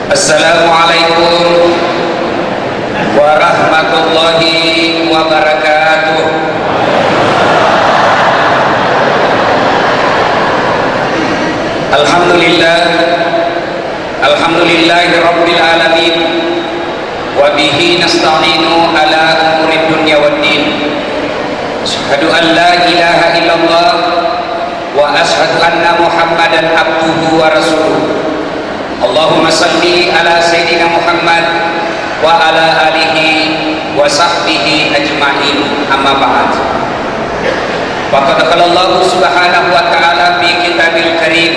Assalamualaikum warahmatullahi wabarakatuh. Alhamdulillahi rabbil alamin, wa bihi nasta'inu ala umurid dunya waddin. Asyhadu an la ilaha illallah wa asyhadu anna Muhammadan abduhu wa rasuluh. Allahumma salli ala Sayyidina Muhammad wa ala alihi wa sahbihi ajma'in, amma ba'd. Faqad qala Allah subhanahu wa ta'ala fi kitabil karim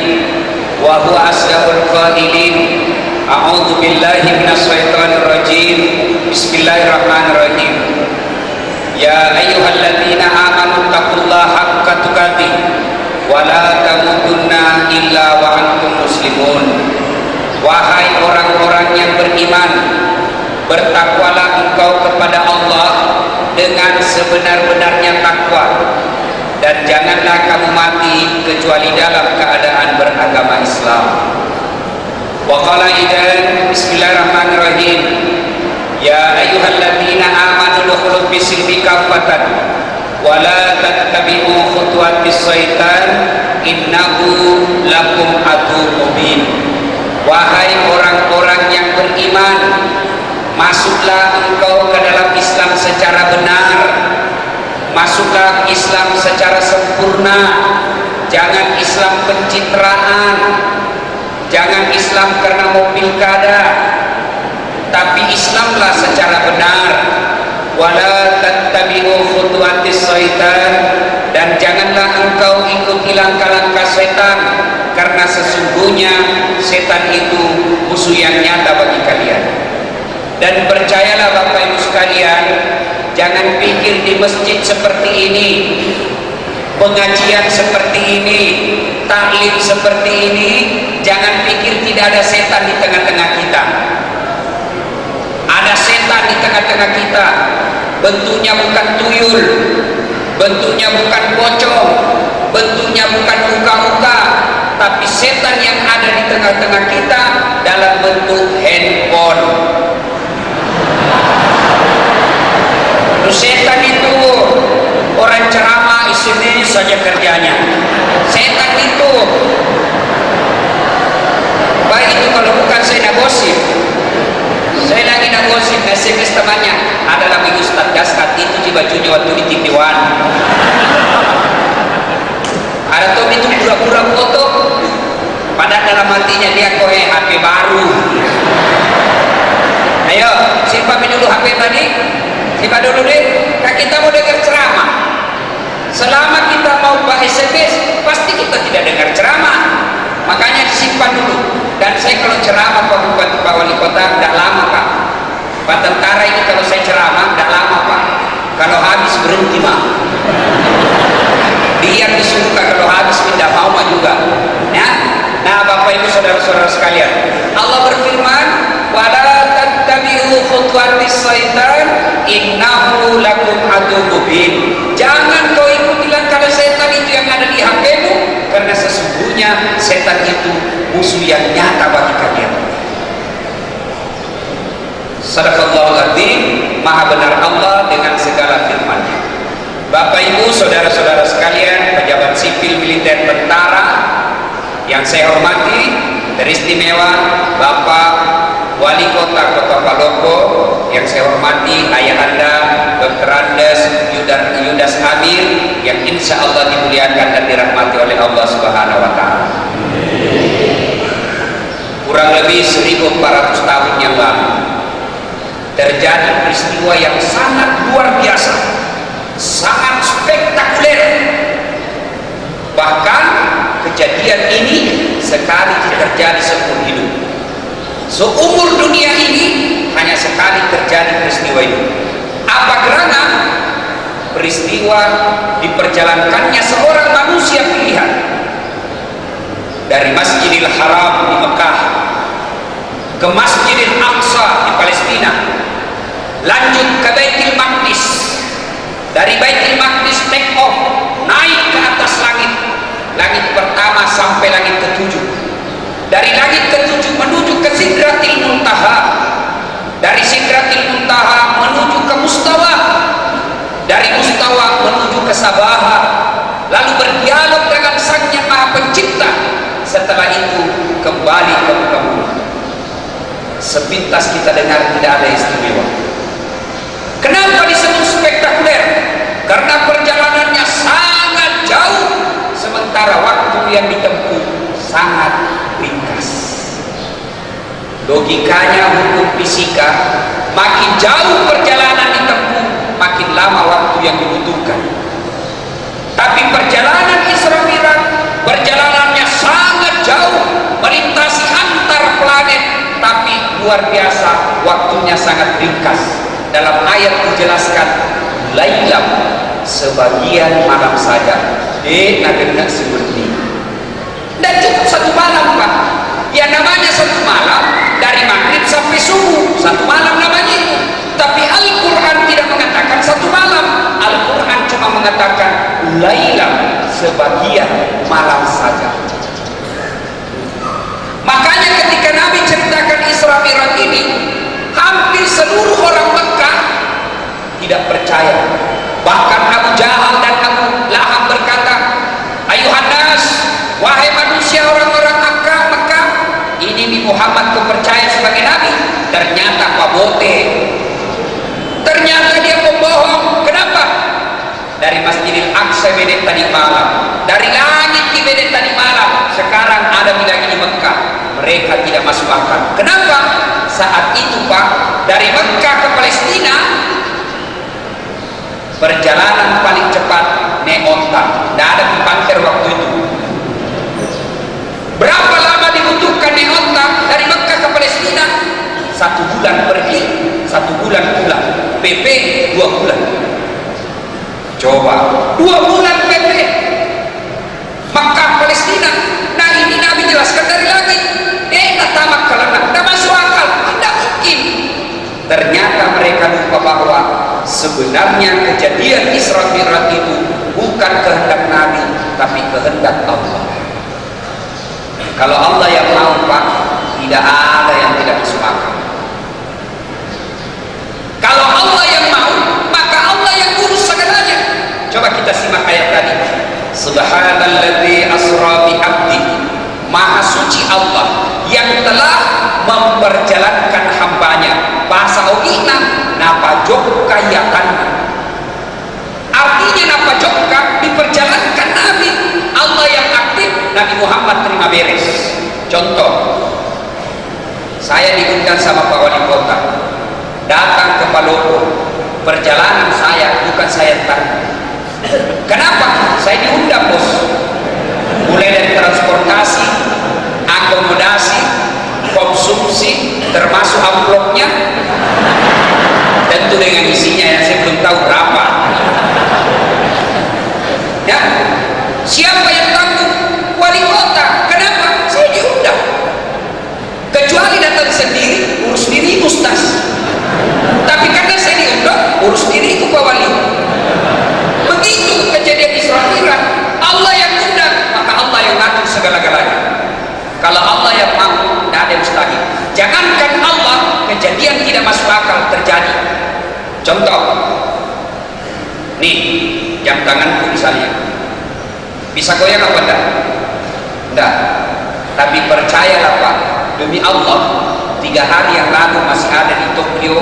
wa huwa asdaqul qailin. A'udzu billahi minasy syaithanir rajim. Bismillahirrahmanirrahim. Ya ayyuhalladzina amanu taqullaha haqqa tuqatih wa la tamutunna illa wa antum muslimun. Wahai orang-orang yang beriman, bertakwalah engkau kepada Allah dengan sebenar-benarnya takwa, dan janganlah kamu mati kecuali dalam keadaan beragama Islam. Wa qala idzan bismillahirrahmanirrahim. Ya ayyuhalladzina amanu dukhulu fis-silmi kaffatan wa la tattabi'u khutuwatis syaitan innahu lakum aduwwun mubin. Wahai orang-orang yang beriman, masuklah engkau ke dalam Islam secara benar, masuklah Islam secara sempurna. Jangan Islam pencitraan, jangan Islam karena mau pilkada, tapi Islamlah secara benar. Wala tattabi'u khutuwatis syaitan, dan janganlah engkau ikuti langkah-langkah setan, karena sesungguhnya setan itu musuh yang nyata bagi kalian. Dan percayalah Bapak Ibu sekalian, jangan pikir di masjid seperti ini, pengajian seperti ini, taklim seperti ini, jangan pikir tidak ada setan di tengah-tengah kita. Ada setan di tengah-tengah kita. Bentuknya bukan tuyul, bentuknya bukan pocong, bentuknya bukan muka-muka, tapi setan yang ada di tengah-tengah kita dalam bentuk handphone. Terus setan itu orang ceramah isinya saja kerjanya. Setan itu baik itu kalau bukan saya nagosip. Saya lagi nagosip SMS temannya, adalah Minggu Ustaz Gaskat itu bajunya waktu di TV1. Ada tuh itu pura-pura foto, padahal dalam hatinya dia kowe HP baru. Ayo, simpan dulu HP tadi, simpan dulu deh. Kita mau dengar ceramah. Selama kita mau bahas SMS, pasti kita tidak dengar ceramah. Makanya disimpan dulu. Dan saya kalau ceramah Pak Bupati, Pak Wali Kota, tidak lama Pak. Pak Tentara ini kalau saya ceramah tidak lama Pak. Kalau habis berhenti Pak. Dia disuruh kalau habis tidak mau juga. Ya? Nah Bapak Ibu saudara-saudara sekalian, Allah berfirman, wala tattabi'u khutuwatis syaitan innahu lakum aduwwun mubin. Jangan kau ikuti langkah setan itu yang ada di HP-mu, karena sesungguhnya setan itu musuh yang nyata bagi kalian. Sadaqallahul adzim, maha benar Allah dengan segala firman-Nya. Bapak Ibu saudara-saudara sekalian, pejabat sipil, militer, tentara yang saya hormati, teristimewa Bapak Wali Kota Kota Palopo yang saya hormati, ayah Anda Dr. Andes Yudas Amir yang insya Allah dimuliakan dan dirahmati oleh Allah Subhanahu wa Ta'ala. Kurang lebih 1400 tahun yang lalu terjadi peristiwa yang sangat luar biasa, sangat spektakuler. Bahkan kejadian ini sekali terjadi seumur hidup. Seumur dunia ini hanya sekali terjadi peristiwa ini. Apa gerana? Peristiwa diperjalankannya seorang manusia pilihan dari Masjidil Haram di Mekah ke Masjidil Aqsa di Palestina, lanjut ke Baitul Maqdis, dari Baitul Maqdis take off, naik ke atas langit pertama sampai langit ke-7, dari langit ke-7 menuju ke Sidratil Muntaha, dari Sidratil Muntaha menuju ke Mustawa, dari Mustawa menuju ke Sabaha, lalu berdialog dengan Sang Yang Maha Pencipta, setelah itu kembali ke muka bumi. Sepintas kita dengar tidak ada istimewa. Kenapa disebut spektakuler? Karena perjalanannya sangat jauh, sementara waktu yang ditempuh sangat ringkas. Logikanya hukum fisika, makin jauh perjalanan ditempuh, makin lama waktu yang dibutuhkan. Tapi perjalanan Isra Mi'raj, perjalanannya sangat jauh, melintasi antar planet, tapi luar biasa, waktunya sangat ringkas. Dalam ayat dijelaskan, lailam, sebagian malam saja, nagenna seperti. Dan cukup satu malam, Pak. Ya namanya satu malam, dari maghrib sampai subuh, satu malam namanya itu. Tapi Al-Quran tidak mengatakan satu malam. Al-Quran cuma mengatakan lailam, sebagian malam saja. Makanya ketika Nabi ceritakan Isra Mi'raj ini, hampir seluruh orang Mekah tidak percaya. Bahkan Abu Jahal dan Abu Lahab berkata, ayuhan nas, wahai manusia orang-orang Mekah, ini Muhammad kau percaya sebagai Nabi? Ternyata pabote, ternyata dia pembohong. Kenapa? Dari Masjidil Aqsa bedet tadi malam, dari langit di bedet tadi malam, sekarang ada lagi di Mekah, mereka tidak masuk akal. Kenapa? Saat itu Pak, dari Mekah ke Palestina, perjalanan paling cepat naik onta, tidak ada pipanter waktu itu. Berapa lama dibutuhkan naik onta dari Mekah ke Palestina? 1 bulan pergi, 1 bulan pulang. PP 2 bulan. Coba 2 bulan PP Mekah Palestina. Nah ini Nabi jelaskan dari langit, tamak kalana, tidak masuk akal, tidak mungkin. Ternyata mereka lupa bahwa sebenarnya kejadian Isra Mi'raj itu bukan kehendak Nabi, tapi kehendak Allah. Kalau Allah yang mau, Pak, tidak ada yang tidak masuk akal. Kalau Allah yang mau, maka Allah yang urus segalanya. Coba kita simak ayat tadi. Subhanalladzi asra bi 'abdihi. Maha suci Allah yang telah memperjalankan hambanya. Bahasa Ogina, napa jokka yakan. Artinya napa jokka diperjalankan Nabi. Allah yang aktif, Nabi Muhammad terima beres. Contoh, saya diundang sama Pak Wali Kota, datang ke Palopo. Perjalanan saya bukan saya tanggung. Kenapa? Saya diundang, bos. Mulai dari transportasi, akomodasi, konsumsi, termasuk amplopnya, tentu dengan isinya yang saya belum tahu berapa. Ya, siapa yang tanggung? Wali kota. Kenapa? Saya diundang. Kecuali datang sendiri, urus diri Ustaz. Tapi karena saya diundang, urus diriku Pak Wali. Begitu kejadian Isra Mi'raj. Allah yang undang, maka Allah yang ngatur segala-galanya. Kalau Allah yang mau, tidak ada yang mustahil. Jangankan Allah, kejadian tidak masuk akal terjadi. Contoh, nih jam tanganku misalnya, bisa goyang apa enggak? Enggak. Tapi percayalah Pak, demi Allah, 3 hari yang lalu masih ada di Tokyo,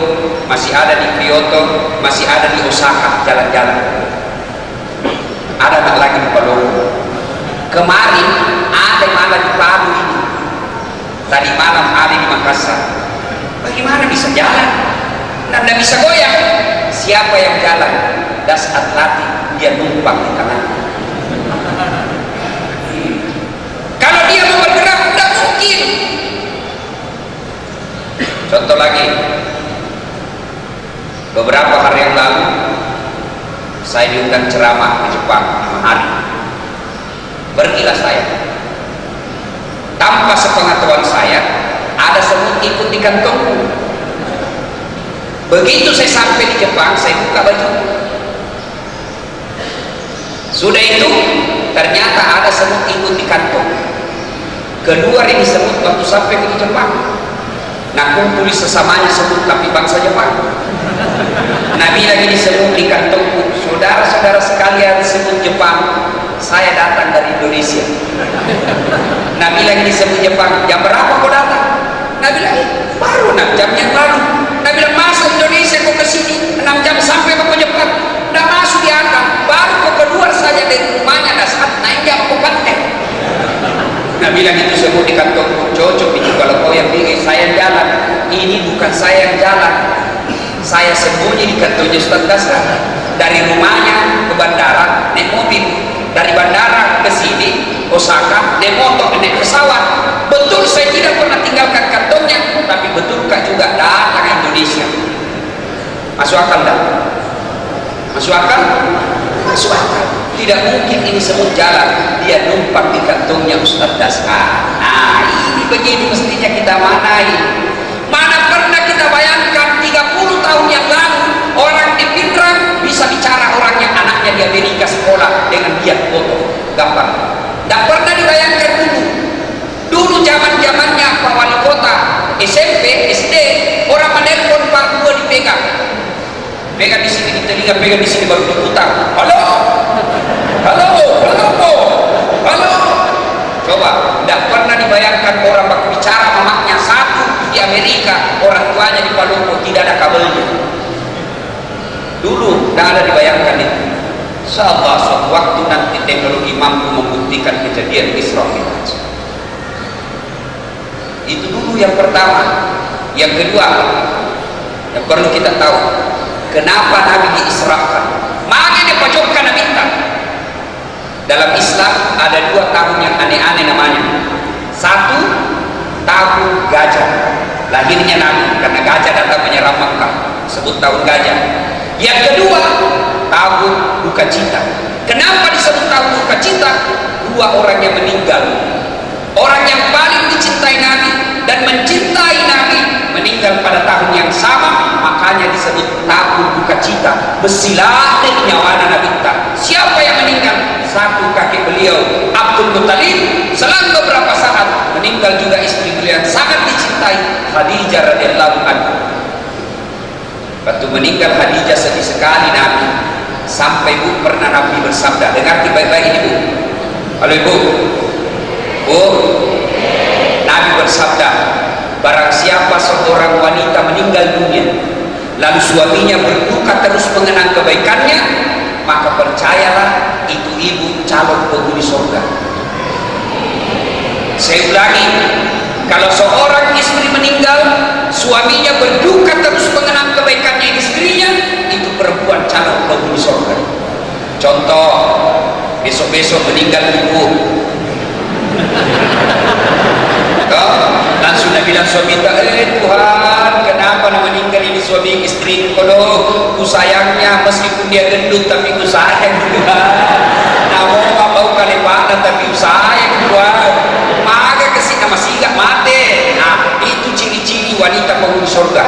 masih ada di Kyoto, masih ada di Osaka jalan-jalan. Ada lagi di Palopo. Kemarin ada malah di Palu ini. Tadi malam ada di Makassar. Bagaimana bisa jalan? Nah, tidak bisa goyang. Siapa yang jalan? Das Atlantik, dia numpang di tangan. Kalau dia mau bergerak, tidak mungkin. Contoh lagi, beberapa hari yang lalu saya diundang ceramah di Jepang 5 hari. Pergilah saya. Tanpa sepengetahuan saya, ada semut ikut di kantongku. Begitu saya sampai di Jepang, saya buka baju. Sudah itu, ternyata ada semut ikut di kantong. Keluar ini semut waktu sampai ke Jepang. Nah kumpuli sesamanya sebut tapi bangsa Jepang. Nabi lagi disebut di kantongku, saudara-saudara sekalian sebut Jepang, saya datang dari Indonesia. Nabi lagi disebut Jepang, jam berapa kau datang? Nabi lagi, baru 6 jam yang lalu. Nabi bilang, masuk Indonesia kau ke sini 6 jam sampai ke Jepang. Udah masuk di atas, baru kau keluar saja dari rumahnya, dah saat naik jam kau pantai. Nabi lagi itu sebut di kantongku, cocok itu kalau kau yang bingung, saya yang jalan. Ini bukan saya yang jalan, saya sembunyi di kantongnya Ustaz Dasra. Dari rumahnya ke bandara naik mobil, dari bandara ke sini Osaka naik motor, naik pesawat. Betul saya tidak pernah tinggalkan kantongnya, tapi betulkah juga datang ke Indonesia? Masuk akal tak? Masuk akal? Masuk akal. Tidak mungkin ini semua jalan dia numpang di kantongnya Ustaz Dasar. Nah ini begini mestinya kita manai. Mana pernah kita bayangkan 30 tahun yang lalu orang di Pinrang bisa bicara orang yang anaknya di Amerika sekolah dengan dia foto gampang. Tidak pernah dibayangkan dulu zaman-zamannya Pak Wali Kota SMP, SD, orang menelpon Pak Dua dipegang di sini, di telinga, pegang di sini baru diputar. Halo, halo, halo, halo. Coba, tidak pernah dibayangkan orang bicara mamanya satu di Amerika, orang tuanya di Paluku, tidak ada kabelnya. Dulu tidak ada dibayangkan itu. Insyaallah suatu waktu nanti teknologi mampu membuktikan kejadian Isra Mi'raj. Itu dulu yang pertama. Yang kedua, yang perlu kita tahu, kenapa Nabi diisrakan? Mana dia pojokkan Nabi tak? Dalam Islam ada 2 tahun yang aneh-aneh namanya. Satu, tahun gajah, lahirnya Nabi karena gajah datang menyerang Makkah, sebut tahun gajah. Yang kedua, tahun duka cita. Kenapa disebut tahun duka cita? 2 orang yang meninggal, orang yang paling dicintai Nabi dan mencintai Nabi meninggal pada tahun yang sama, makanya disebut tahun duka cita. Besilah dari nyawa Nabi tak. Siapa yang meninggal? Satu kakek beliau Abdul Muttalib, selang beberapa saat meninggal juga istri beliau yang sangat dicintai, Khadijah radhiyallahu anha. Waktu meninggal Khadijah sedih sekali Nabi, sampai Bu pernah Nabi bersabda, dengar baik-baik ini Bu. Halo Ibu, Bu, Nabi bersabda, barang siapa seorang wanita meninggal dunia lalu suaminya berduka terus mengenang kebaikannya, maka percayalah itu ibu calon penghuni surga. Saya ulangi, kalau seorang istri meninggal suaminya berduka terus mengenang kebaikannya istrinya, itu perempuan calon penghuni surga. Contoh, besok-besok meninggal ibu, langsung Nabi langsung minta, Tuhan, kenapa nak meninggal ini suami istri? Kalau ku sayangnya meskipun dia gendut tapi ku sayang Tuhan. Namo mau kali pada tapi ku sayang Tuhan. Maka kesini masih gak mati. Nah itu ciri-ciri wanita penghuni surga.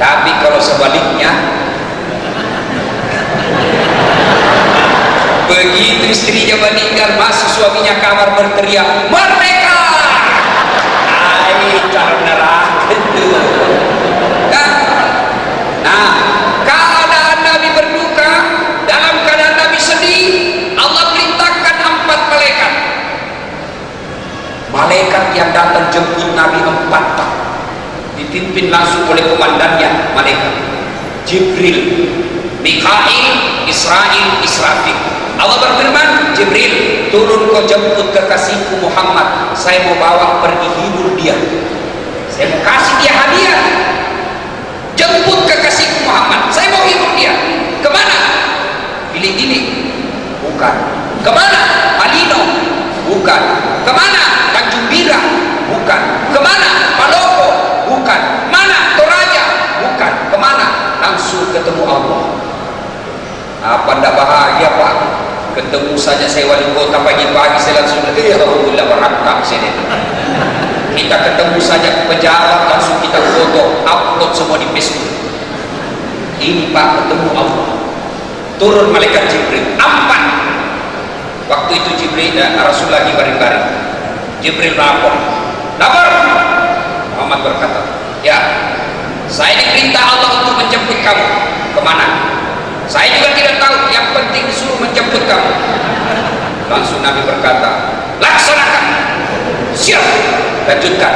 Tapi kalau sebaliknya, begitu istrinya meninggal masuk suaminya kamar berteriak, merdeka! Cara neraka itu. Nah, keadaan Nabi berduka, dalam keadaan Nabi sedih, Allah perintahkan 4 malaikat. Malaikat yang datang jemput Nabi 4 tak, dipimpin langsung oleh komandannya malaikat Jibril, Mikail, Israil, Israfil. Allah berfirman, Jibril, turun kau jemput kekasihku Muhammad, saya mau bawa pergi hibur dia, saya mau kasih dia hadiah. Jemput kekasihku Muhammad, saya mau hibur dia. Kemana? Pilih-pilih? Bukan. Kemana? Malino? Bukan. Kemana? Tanjung Bira? Bukan. Kemana? Palopo? Bukan. Mana? Toraja? Bukan. Kemana? Langsung ketemu Allah. Apa ndak bahagia Pak? Ketemu saja saya wali kota pagi-pagi saya langsung alhamdulillah berangkat sini. Kita ketemu saja pejabat langsung kita foto upload semua di Facebook. Ini Pak ketemu Allah. Turun malaikat Jibril 4. Waktu itu Jibril dan Rasul lagi baring-baring. Jibril lapor Muhammad berkata, ya, saya diperintah Allah untuk menjemput kamu. Kemana? Saya juga tidak tahu, yang penting disuruh menjemput kamu. Langsung Nabi berkata, laksanakan. Siap. Lanjutkan.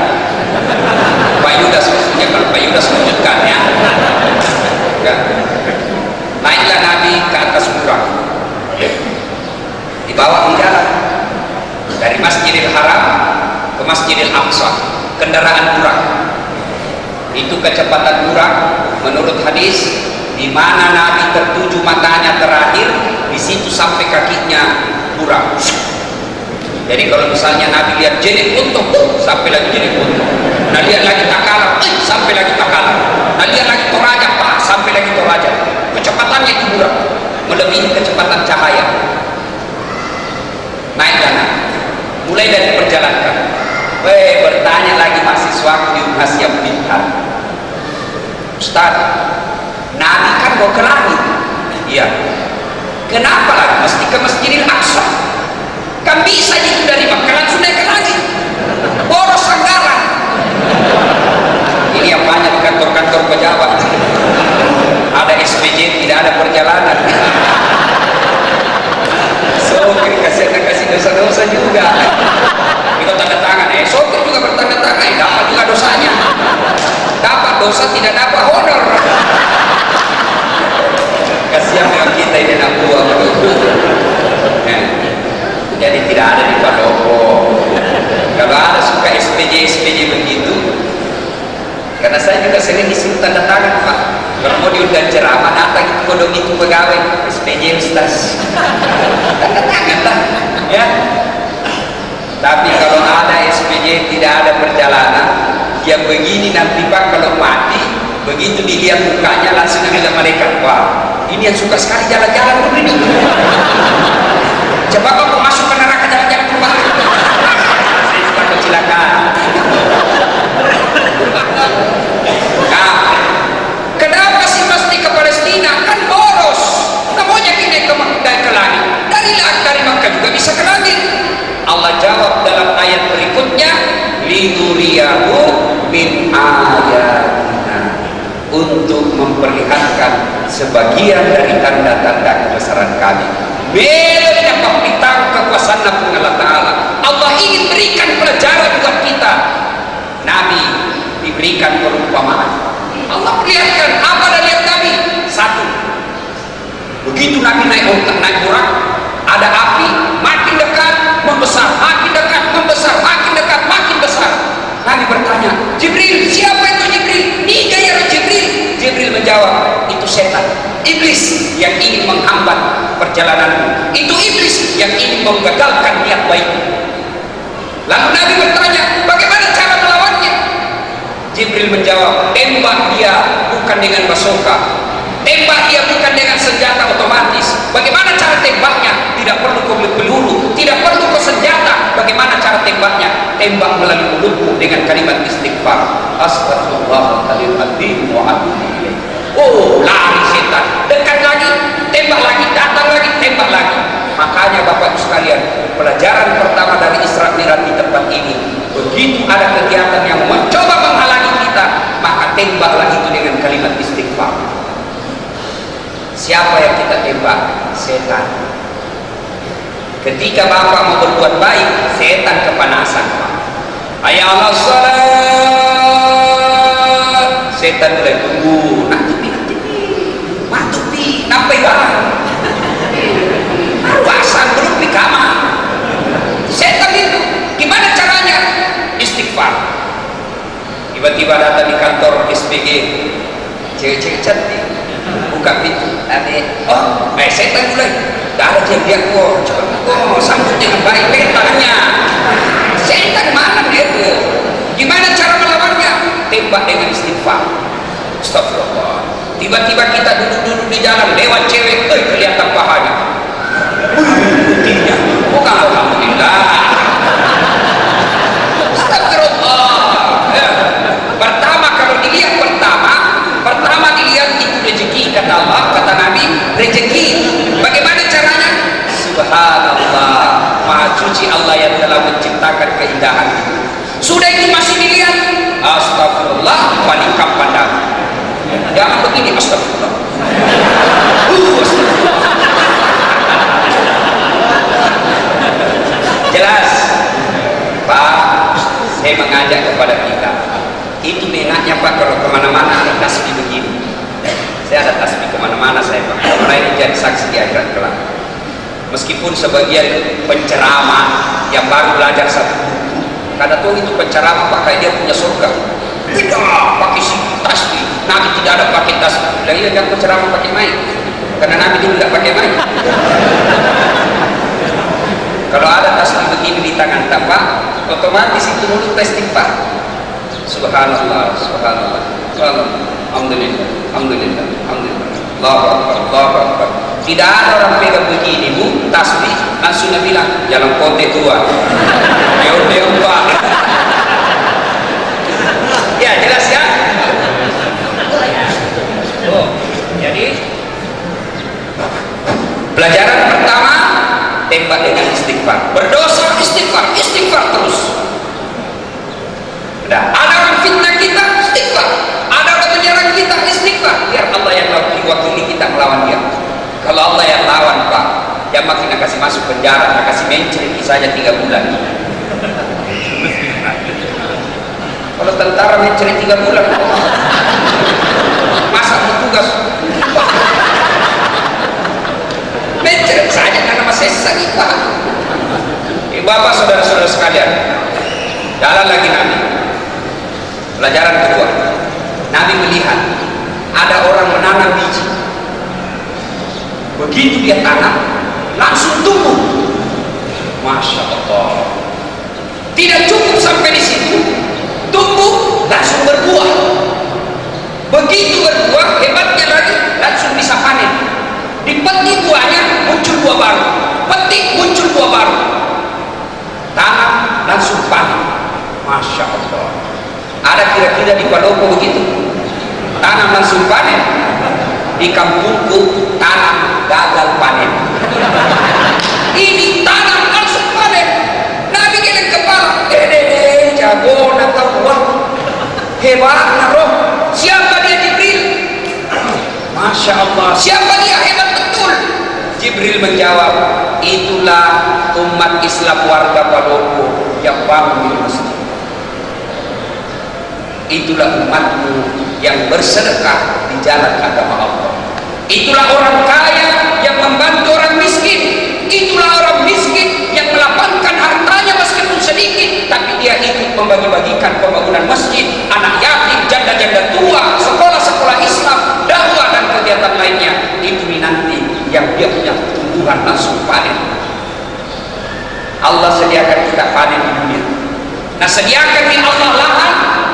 Pak Yudas maksudnya, kalau Pak Yudas lanjutkan ya. Naiklah Nabi ke atas buraq, dibawa menjalan dari Masjidil Haram ke Masjidil Aqsa, kendaraan buraq. Itu kecepatan buraq menurut hadis, di mana Nabi tertuju matanya terakhir, di situ sampai kakinya buraq. Jadi kalau misalnya Nabi lihat jenik untung, sampai lagi jenik untung. Nah lihat lagi takalar, sampai lagi takalar. Nah lihat lagi toraja, sampai lagi toraja. Kecepatannya itu buraq, melebihi kecepatan cahaya. Naik dana, mulai dari perjalankan. Bertanya lagi mahasiswa di Unhas yang pintar, Ustaz, Nabi kan mau ke langit. Iya. Kenapa lagi mesti ke Masjidil Aqsa? Kan bisa itu dari Makkah langsung naik ke langit. Boros anggaran. Ini yang banyak kantor-kantor pejabat. Ada SPJ, tidak ada perjalanan. Sopir kasih dosa-dosa juga. Kita tanda tangan, sopir juga bertanda tangan, dapat juga dosanya. Dapat dosa, tidak dapat honor. Kasihan dengan kita ini anak buah. Jadi tidak ada di Padopo. Kalau ada suka SPJ begitu, karena saya juga sering disuruh tanda tangan, Pak. Kalau mau diundang ceramah, datang itu kodok itu pegawai SPJ Ustaz, tanda tangan lah ya. Tapi kalau ada SPJ tidak ada perjalanan, yang begini nanti Pak, kalau mati begitu dilihat mukanya langsung bilang malaikat, wah ini yang suka sekali jalan-jalan begini. Coba kau masuk ke neraka jalan-jalan keluar. Saya suka kecelakaan. Nah, kenapa sih mesti ke Palestina? Kan boros. Namanya kini ke langit. Dari Makkah juga bisa ke langit. Allah jawab dalam ayat berikutnya, linuriyahu min ayatina, untuk memperlihatkan sebagian dari tanda-tanda kebesaran kami. Beloknya pemberitahu kekuasaan Allah Ta'ala. Allah ingin berikan pelajaran buat kita. Nabi diberikan perumpamaan. Allah perlihatkan apa dari Nabi. Satu, begitu Nabi naik buraq, ada api makin dekat membesar, makin dekat membesar, makin dekat makin besar. Nabi bertanya, Jibril, siapa itu Jibril? Ini ya Jibril. Jibril menjawab, itu setan, iblis yang ingin menghambat perjalananmu. Itu iblis yang ingin menggagalkan niat baik. Lalu Nabi bertanya, bagaimana cara melawannya? Jibril menjawab, tembak dia bukan dengan basoka, tembak dia bukan dengan senjata otomatis. Bagaimana cara tembaknya? Tidak perlu kau peluru, tidak perlu kau senjata. Bagaimana cara tembaknya? Tembak melalui mulutmu dengan kalimat istighfar, astaghfirullahaladzim wa atubu ilaih. Oh, lari setan, dekat lagi, tembak lagi, datang lagi, tembak lagi. Makanya Bapak sekalian, pelajaran pertama dari Isra Mi'raj di tempat ini, begitu ada kegiatan yang mencoba menghalangi kita, maka tembaklah itu dengan kalimat istighfar. Siapa yang kita tembak? Setan. Ketika Bapak mau berbuat baik, setan kepanasan. Hayya 'alas shalah. Setan mulai tunggu, nanti matupi, nampai barang. Baruasan belum di kamar. Setan itu, gimana caranya? Istighfar. Tiba-tiba datang di kantor SPG, cewek-cewek cantik, buka pintu, setan mulai. Dah ada dia kok, sambut dengan baik tangannya. Setan mana dia tuh? Gimana cara melawannya? Tembak dengan istighfar. Astagfirullah. Tiba-tiba kita duduk-duduk di jalan, lewat cewek, kelihatan pahanya. Putihnya, bukan alhamdulillah. Astagfirullah. Pertama kalau dilihat pertama dilihat itu rezeki, kata Allah, kata Nabi, rezeki. Bagaimana caranya? Subhanallah, maha suci Allah yang telah menciptakan keindahan itu. Sudah itu masih dilihat, astagfirullah. paling kapan dah. Jangan begini, astagfirullah. Astagfirullah. Jelas, Pak, saya mengajak kepada kita. Itu mengatnya Pak, kalau kemana-mana ada tasbih begini. Saya ada tasbih kemana-mana saya Pak. Karena ini jadi saksi di akhirat kelak. Meskipun sebagian penceramah yang baru belajar satu buku, kata tuh itu penceramah pakai dia punya surga. Tidak pakai tasbih. Nabi tidak ada pakai tasbih. Dan iya jangan penceramah pakai mic. Karena Nabi dulu tidak pakai mic. Kalau ada tasbih begini di tangan tapak, otomatis itu mulut istighfar. Subhanallah, subhanallah, subhanallah, alhamdulillah, alhamdulillah, alhamdulillah, Allahu Akbar, Allahu Akbar. Tidak ada orang pegang begini bu, tasbih, langsung dia bilang, jalan kote tua, dia Pak. Ya jelas ya. Oh, jadi pelajaran pertama, tembak dengan istighfar, berdosa istighfar, istighfar terus. Ada orang fitnah kita, istighfar. Ada orang menyerang kita, istighfar. Biar Allah yang wakili kita melawan dia. Kalau Allah yang lawan Pak, yang makin nak kasih masuk penjara, nak kasih mencuri saja 3 bulan. Kalau tentara mencuri 3 bulan, masa bertugas? Mencuri saja karena masih sakit Pak. Bapak saudara-saudara sekalian, jalan lagi Nabi. Pelajaran kedua, Nabi melihat ada orang menanam biji. Begitu dia tanam, langsung tumbuh. Masya Allah. Tidak cukup sampai di situ, tumbuh langsung berbuah. Begitu berbuah, hebatnya lagi langsung bisa panen. Dipetik buahnya, muncul buah baru. Petik, muncul buah baru. Tanam langsung panen. Masya Allah. Ada kira-kira di Palopo begitu, tanam langsung panen. Di kampungku tanam gagal panen. Ini tanam langsung panen. Nabi geleng kepala, jago nak buah, hebat roh. Siapa dia? Jibril. Masya Allah. Siapa dia? Hebat betul. Jibril menjawab, itulah umat Islam warga Palopo yang bangun di masjid. Itulah umatmu yang bersedekah di jalan agama Allah. Itulah orang kaya yang membantu orang miskin. Itulah orang miskin yang melapangkan hartanya meskipun sedikit, tapi dia ikut membagi-bagikan pembangunan masjid, anak yatim, janda-janda tua, sekolah-sekolah Islam, dakwah dan kegiatan lainnya. Itu nanti yang dia punya tumbuhan langsung panen. Allah sediakan kita panen di dunia. Nah, sediakan di Allah lahan,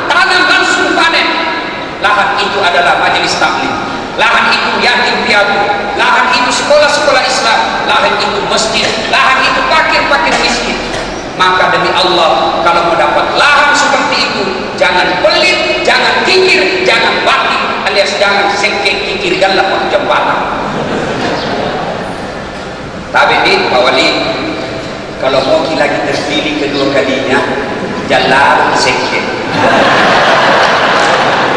tanam langsung panen. Lahan itu adalah majelis taklim, lahan itu yatim piatu, lahan itu sekolah-sekolah Islam, lahan itu masjid, lahan itu fakir-fakir miskin. Maka demi Allah, kalau mendapat lahan seperti itu, jangan pelit, jangan kikir, jangan batin, alias jangan sengkek kikir dalam jembatan. Tapi Pak Wali, kalau mau lagi terpilih kedua kalinya, jalan sengkek.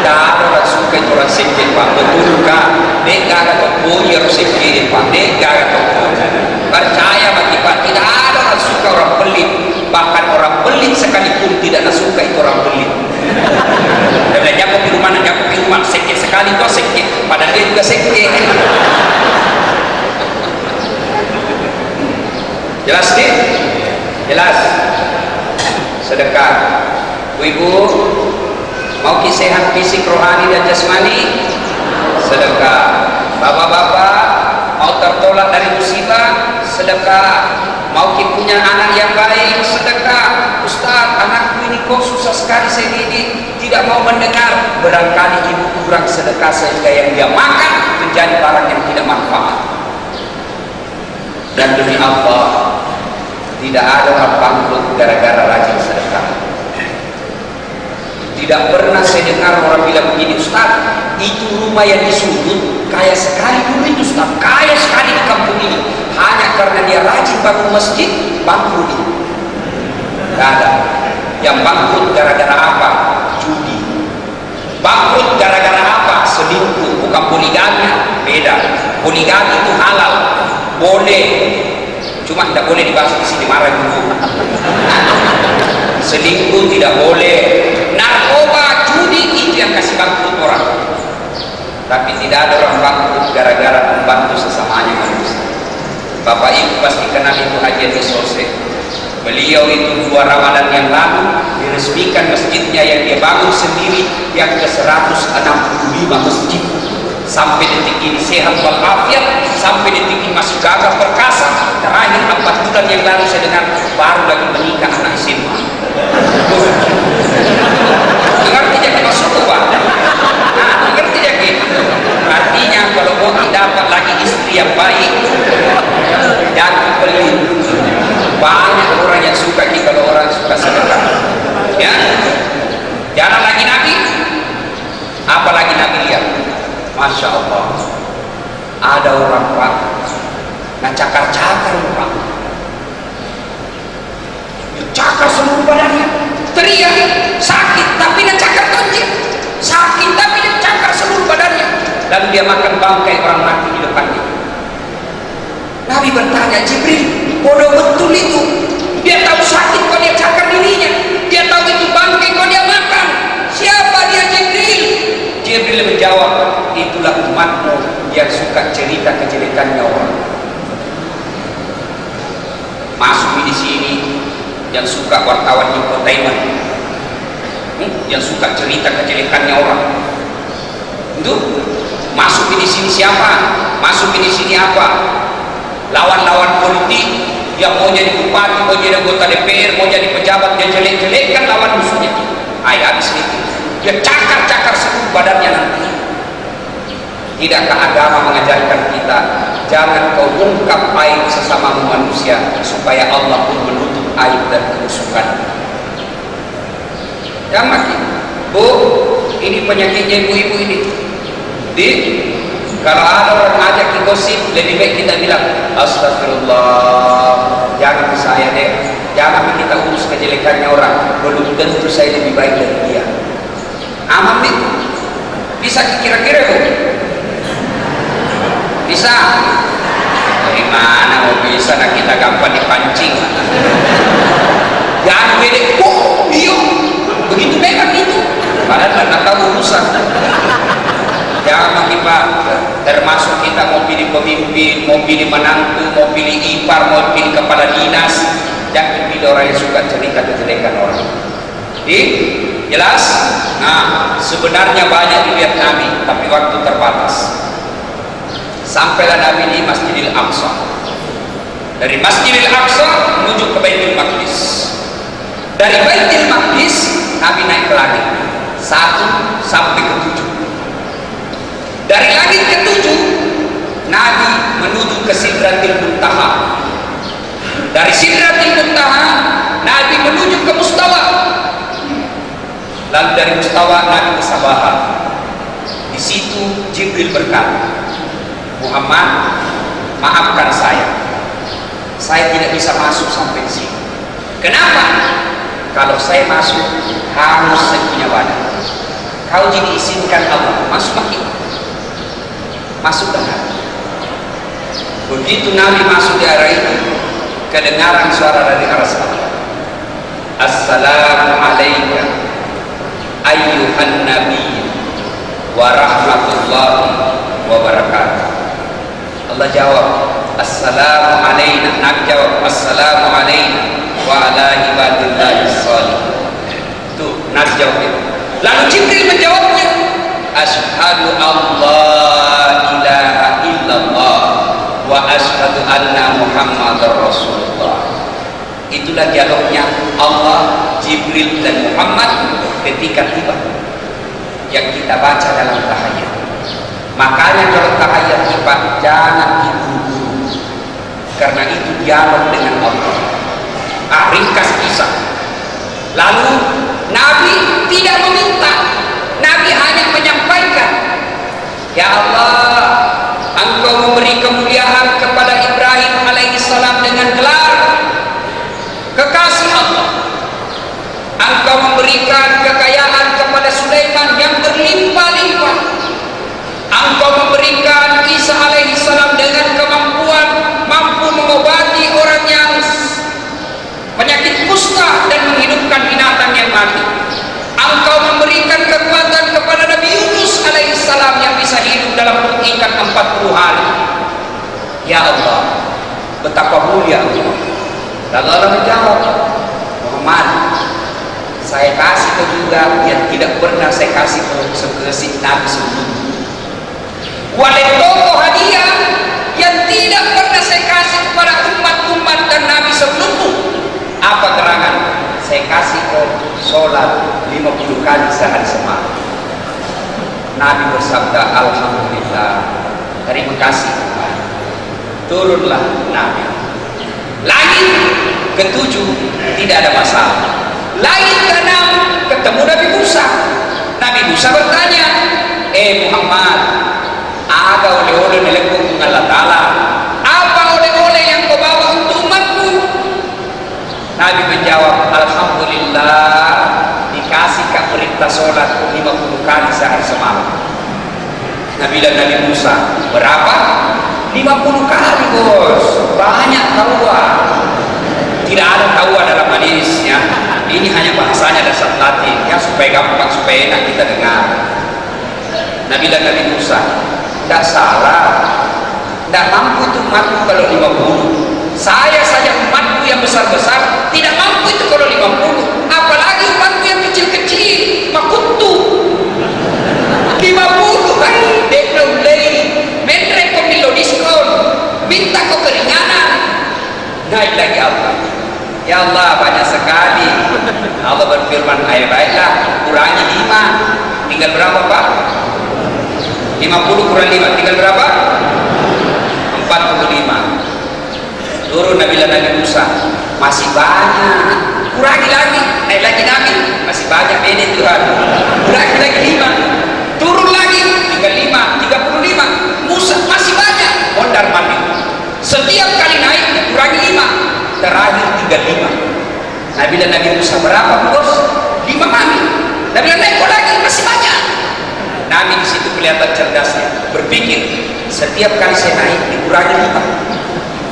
Tidak ada orang suka itu orang sengkek Pak, betul Kak? Dia gak ada punya orang sengkek Pak, dia gak ada punya. Percaya bagi Pak, tidak ada orang suka orang pelit. Bahkan orang pelit sekalipun tidak suka itu orang pelit. Dan jago di rumah, sengkek sekali kok sengkek, padahal dia juga sengkek. Jelas nih? Jelas. Sedekah. Ibu, mau sehat fisik, rohani dan jasmani, sedekah. Bapak-bapak, mau tertolak dari musibah, sedekah. Mau punya anak yang baik, sedekah. Ustaz, anakku ini kok susah sekali saya didik, tidak mau mendengar. Barangkali ibu kurang sedekah sehingga yang dia makan menjadi barang yang tidak manfaat. Dan demi Allah, tidak ada orang bangkrut gara-gara rajin sedekah. Tidak pernah saya dengar orang bilang begini, Ustaz, itu rumah yang disudut kaya sekali dulu itu Ustaz, kaya sekali di kampung ini, hanya karena dia rajin bangun masjid, bangkrut itu. Tidak ada. Yang bangkrut gara-gara apa? Judi. Bangkrut gara-gara apa? Selingkuh, bukan poligami. Beda. Poligami itu halal, boleh, cuma tidak boleh dibahas di sini, marah dulu. Selingkuh tidak boleh. Narkoba, judi itu yang kasih bangkrut orang. Tapi tidak ada orang bangkrut gara-gara membantu sesamanya manusia. Bapak Ibu pasti kenal itu Haji Adi Sose. Beliau itu 2 Ramadan yang lalu diresmikan masjidnya yang dia bangun sendiri yang ke-165 masjid. Sampai detik ini sehat walafiat, sampai detik ini masih gagah perkasa. Terakhir 4 bulan yang lalu saya dengar baru lagi menikah anak SMA. Dengar tidak masuk Pak? Nah, dengar tidak gitu? Artinya kalau mau dapat lagi istri yang baik, jangan beli. Banyak orang yang suka kalau orang suka sedekah. Ya, jangan lagi Nabi. Apalagi Nabi lihat, Masya Allah, ada orang Pak, nah cakar-cakar Pak, cakar seluruh badannya, teriak sakit tapi dia cakar tonjek, sakit tapi dia cakar seluruh badannya, lalu dia makan bangkai orang mati di depannya. Nabi bertanya, Jibril, bodoh betul itu, dia tahu sakit kok dia cakar dirinya, dia tahu itu bangkai kok dia makan, siapa dia Jibril? Jibril menjawab, itulah umatmu yang suka cerita kejelekannya orang. Masuk di sini yang suka wartawan infotainment, yang suka cerita kejelekannya orang. Itu masuk di sini siapa? Masuk di sini apa? Lawan-lawan politik yang mau jadi bupati, mau jadi anggota DPR, mau jadi pejabat, dia jelek-jelekkan lawan musuhnya. Ayat habis itu dia cakar-cakar seluruh badannya nanti. Tidakkah agama mengajarkan kita jangan kau ungkap aib sesama manusia supaya Allah pun menutup aib dan kerusakan. Jangan makin, Bu, ini penyakitnya ibu-ibu ini. Kalau ada orang ngajak gosip, lebih baik kita bilang astagfirullah, jangan ke saya deh, jangan kita urus kejelekannya orang, belum tentu saya lebih baik dari dia. Aman nih, bisa kira-kira Bu? Bisa? Dari mana mau bisa? Nah kita gampang dipancing. Jangan beda, kok iya, begitu memang itu, padahal tidak tahu urusan. Jangan makin Pak, termasuk kita mau pilih pemimpin, mau pilih menantu, mau pilih ipar, mau pilih kepala dinas, jangan pilih orang yang suka cerita kejelekan orang. Jelas? Nah, sebenarnya banyak dilihat Nabi, tapi waktu terbatas. Sampailah Nabi di Masjidil Aqsa. Dari Masjidil Aqsa menuju ke Baitul Maqdis. Dari Baitul Maqdis Nabi naik ke langit 1 sampai ke 7. Dari langit ke-7 Nabi menuju ke Sidratil Muntaha. Dari Sidratil Muntaha Nabi menuju ke Mustawa. Lalu dari Mustawa Nabi ke Sabah. Di situ Jibril berkata, Muhammad, maafkan saya tidak bisa masuk sampai di sini. Kenapa? Kalau saya masuk harus saya punya badan. Kau jadi izinkan Allah masuk lagi. Masuk dengan begitu Nabi masuk di arah itu, kedengaran suara dari arah sana, assalamu alayka ayyuhan nabi wa rahmatullahi wa barakatuh. Allah jawab assalamu alayna. Nabi jawab assalamu alayna wa ala ibadillahi shalih. Itu Nabi jawab itu. Lalu Jibril menjawabnya, asyhadu Allah ilaha illallah wa asyhadu anna Muhammadar Rasulullah. Itulah dialognya Allah, Jibril dan Muhammad ketika tiba yang kita baca dalam tahayat. Makanya kalau tahayat kita jangan diburu-buru, karena itu dialog dengan Allah. Ringkas kisah. Lalu Nabi tidak meminta, Nabi hanya menyampaikan, ya Allah, Engkau memberi kemuliaan kepada Ibrahim alaihissalam dengan gelar kekasih Allah. Engkau memberikan kekayaan kepada Sulaiman yang berlimpah mengikat 40 hari. Ya Allah, betapa mulia Allah. Lalu Allah menjawab, Muhammad, saya kasih ke juga yang tidak pernah saya kasih ke Nabi sebelumnya. Wali tokoh hadiah yang tidak pernah saya kasih kepada umat-umat dan Nabi sebelummu. Apa terangan? Saya kasih ke sholat 50 kali sehari semalam. Nabi bersabda, Alhamdulillah, terima kasih Tuhan. Turunlah Nabi. Langit ketujuh tidak ada masalah. Langit keenam ketemu Nabi Musa. Nabi Musa bertanya, Muhammad, ada oleh-oleh melengkung Allah Ta'ala, apa oleh-oleh yang kau bawa untuk umatku? Nabi menjawab, Alhamdulillah, dikasih ke perintah sholat 50 kali sehari semalam. Nabi dan Nabi Musa, berapa? 50 kali bos, banyak tawa. Tidak ada tawa dalam hadis ya. Ini hanya bahasanya dasar Latin ya, supaya gampang, supaya enak kita dengar. Nabi dan Nabi Musa, tidak salah, tidak mampu itu umatku kalau 50. Saya saja umatku yang besar-besar tidak mampu itu kalau 50, apalagi umatku yang kecil-kecil. Makutu 50 kan deklolei mentre komilo diskon, minta kau keringanan. Naik lagi Allah, ya Allah, banyak sekali. Allah berfirman, ayo baiklah, kurangi 5, tinggal berapa Pak? 50 kurang 5 tinggal berapa? 45. Turun Nabi Musa, masih banyak, kurangi lagi. Naik lagi Nabi, masih banyak ini Tuhan, kurangi lagi 5. Turun lagi, tinggal 5, 35. Musa, masih banyak, mondar mandir. Setiap kali naik dikurangi 5, terakhir tinggal 5. Nabi Musa, berapa bos? 5 kali. Nabi naik lagi, masih banyak. Nabi di situ kelihatan cerdasnya, berpikir, setiap kali saya naik dikurangi 5,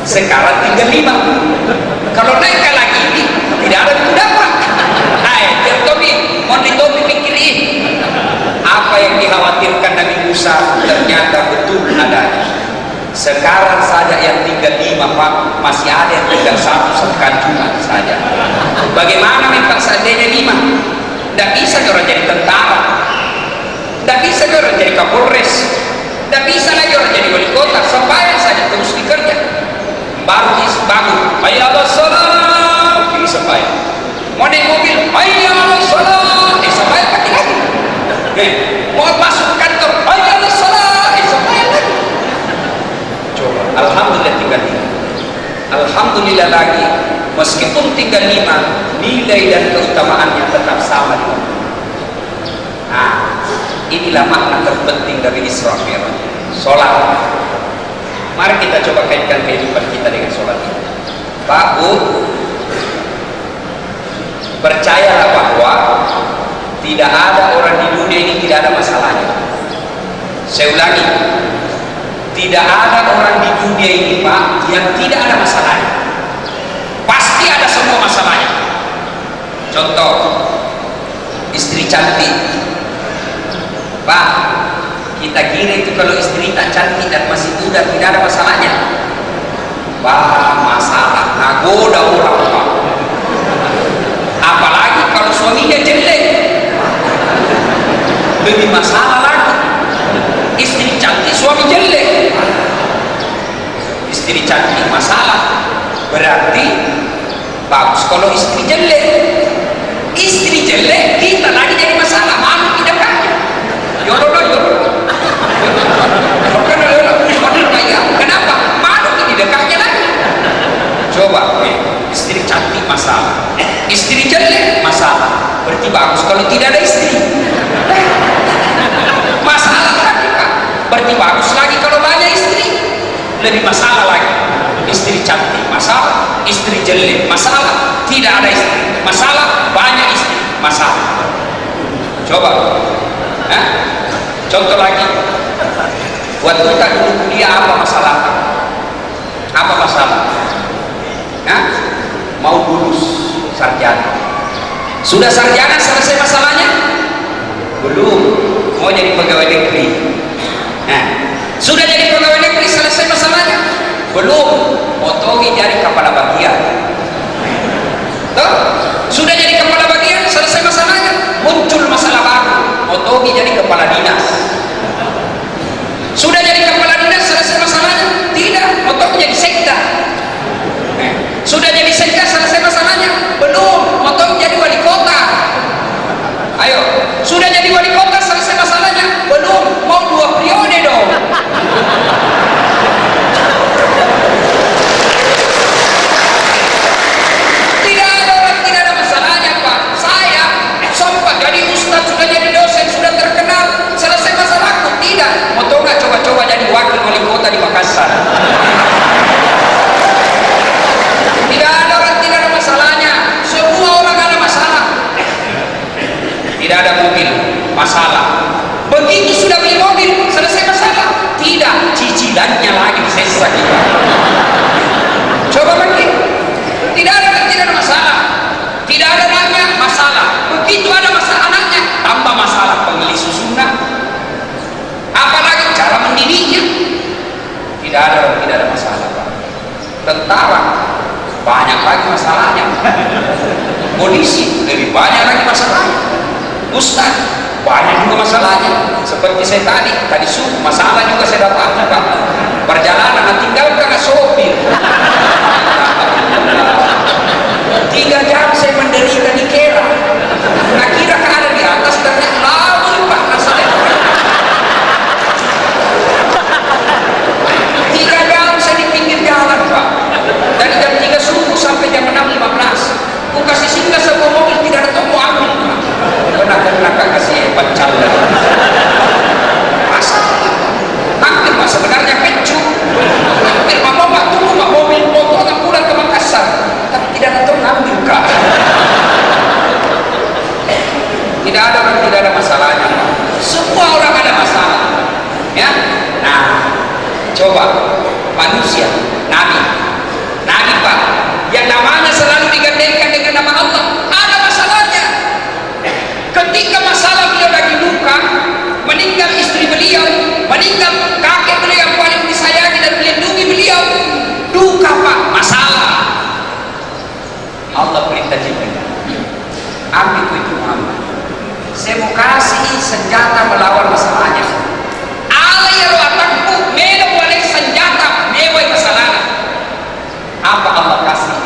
sekarang tinggal 5. Kalau naik lagi ini tidak ada itu dapat. Hai, Tobi, mau ditobi pikirin. Apa yang dikhawatirkan Nabi Musa ternyata betul adanya. Sekarang saja yang tinggal 5 Pak, masih ada yang tinggal 1 sekali Jumat saja. Bagaimana minta seandainya 5? Tidak bisa orang jadi tentara, tidak bisa orang jadi kapolres, tidak bisa lagi orang jadi wali kota. Sampai saja terus dikerja, baru bangun, hayya 'alas shalah, ini sampai mau naik mobil, hayya 'alas shalah, sampai lagi. Mau masuk kantor, hayya 'alas shalah, sampai lagi. Coba, alhamdulillah tinggal 5. Alhamdulillah lagi, meskipun tinggal 5, nilai dan keutamaannya tetap sama. Nah, inilah makna terpenting dari Isra Mi'raj, sholat. Mari kita coba kaitkan kehidupan kita dengan sholat ini. Pak, Bu, percayalah bahwa tidak ada orang di dunia ini tidak ada masalahnya. Saya ulangi, tidak ada orang di dunia ini Pak yang tidak ada masalahnya. Pasti ada semua masalahnya. Contoh, istri cantik Pak, kita kira itu kalau istri tak cantik dan masih muda tidak ada masalahnya. Pak, masalah nagoda orang Pak. Apalagi kalau suaminya jelek, lebih masalah lagi. Istri cantik, suami jelek. Istri cantik masalah, berarti bagus kalau istri jelek. Istri jelek, kita lagi jadi masalah, malu tidak kaya. Kenapa? Malu ini dekatnya lagi. Coba, istri cantik masalah, istri jelek masalah, berarti bagus kalau tidak ada istri. Masalah lagi Pak, berarti bagus lagi kalau banyak istri. Lebih masalah lagi, istri cantik masalah, istri jelek masalah, tidak ada istri masalah, banyak istri masalah. Coba, contoh lagi, waktu kita dulu kuliah apa masalah? Apa masalah? Mau lulus sarjana. Sudah sarjana selesai masalahnya? Belum. Mau jadi pegawai negeri. Sudah jadi pegawai negeri, selesai masalahnya? Belum. Potongi jadi kepala bagian. Tuh. Sudah jadi kepala bagian, selesai masalahnya? Muncul masalah baru, potongi jadi kepala dinas. Sudah jadi kepala dinas, selesai masalahnya? Tidak, potong jadi sekda. Sudah jadi sekda, selesai masalahnya? Belum, potong jadi wali kota. Ayo, sudah jadi wali kota, selesai masalahnya? Belum, mau 2 periode dong. Tidak ada masalahnya, Pak. Saya sempat jadi ustaz, sudah jadi dosen, sudah terkenal, selesai masalahku? Tidak, potong nggak coba-coba jadi wakil wali kota di Makassar. Tidak ada masalahnya. Semua orang ada masalah. Tidak ada mobil, masalah. Begitu sudah beli mobil, selesai masalah? Tidak, cicilannya lagi sesa kita. Coba lagi. Tidak ada masalah. Tidak ada anaknya, masalah. Begitu ada masalah anaknya, tambah masalah pemilih susunan. Apalagi cara mendidiknya. Tidak ada masalah, Pak. Tentara banyak lagi masalahnya. Polisi lebih banyak lagi masalahnya. Ustaz banyak juga masalahnya. Seperti saya tadi subuh masalah juga saya dapat, Pak. Perjalanan tinggalkan sopir. 3 jam saya menderita di Kera. Nah, kira ada di atas ternyata lama, Pak. Rasanya 3 jam saya di pinggir jalan, Pak. Dari jam 3 subuh sampai jam 6.15. Aku kasih singgah sebuah mobil, tidak ada toko ambil, Pak. Kenapa kasih pancal? Masalah. Hampir, Pak, sebenarnya pecu. Hampir, Pak, tunggu, Pak, mobil motor pulang ke Makassar. Tapi tidak ada toko ambil, Kak. Tidak ada masalahnya, Pak. Semua orang ada masalah. Ya. Nah, coba manusia, Nabi, Pak, yang namanya selalu digandenkan dengan nama Allah, ada masalahnya. Ketika masalah beliau lagi luka, meninggal istri beliau, meninggal kakek beliau yang paling disayangi dan melindungi beliau, duka, Pak, masalah. Allah perintah Jibril, ambil itu Muhammad, saya mau kasih senjata melawan masalahnya. Alayarwatakku melo boleh senjata mewah masalah. Apa Allah kasih?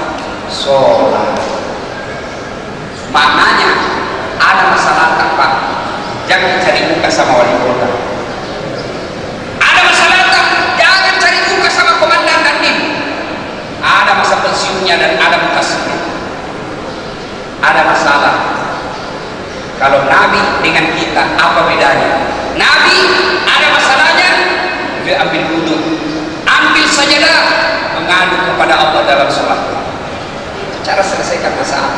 Sholat. Maknanya ada masalah tak, Pak? Jangan cari muka sama wali kota. Ada masalah tak? Jangan cari muka sama komandan dan tim. Ada masa pensiunnya dan ada muka sendiri. Ada masalah. Kalau Nabi dengan kita apa bedanya? Nabi ada masalahnya, dia ambil wudhu, ambil sajadah, mengadu kepada Allah dalam sholat. Cara selesaikan masalah.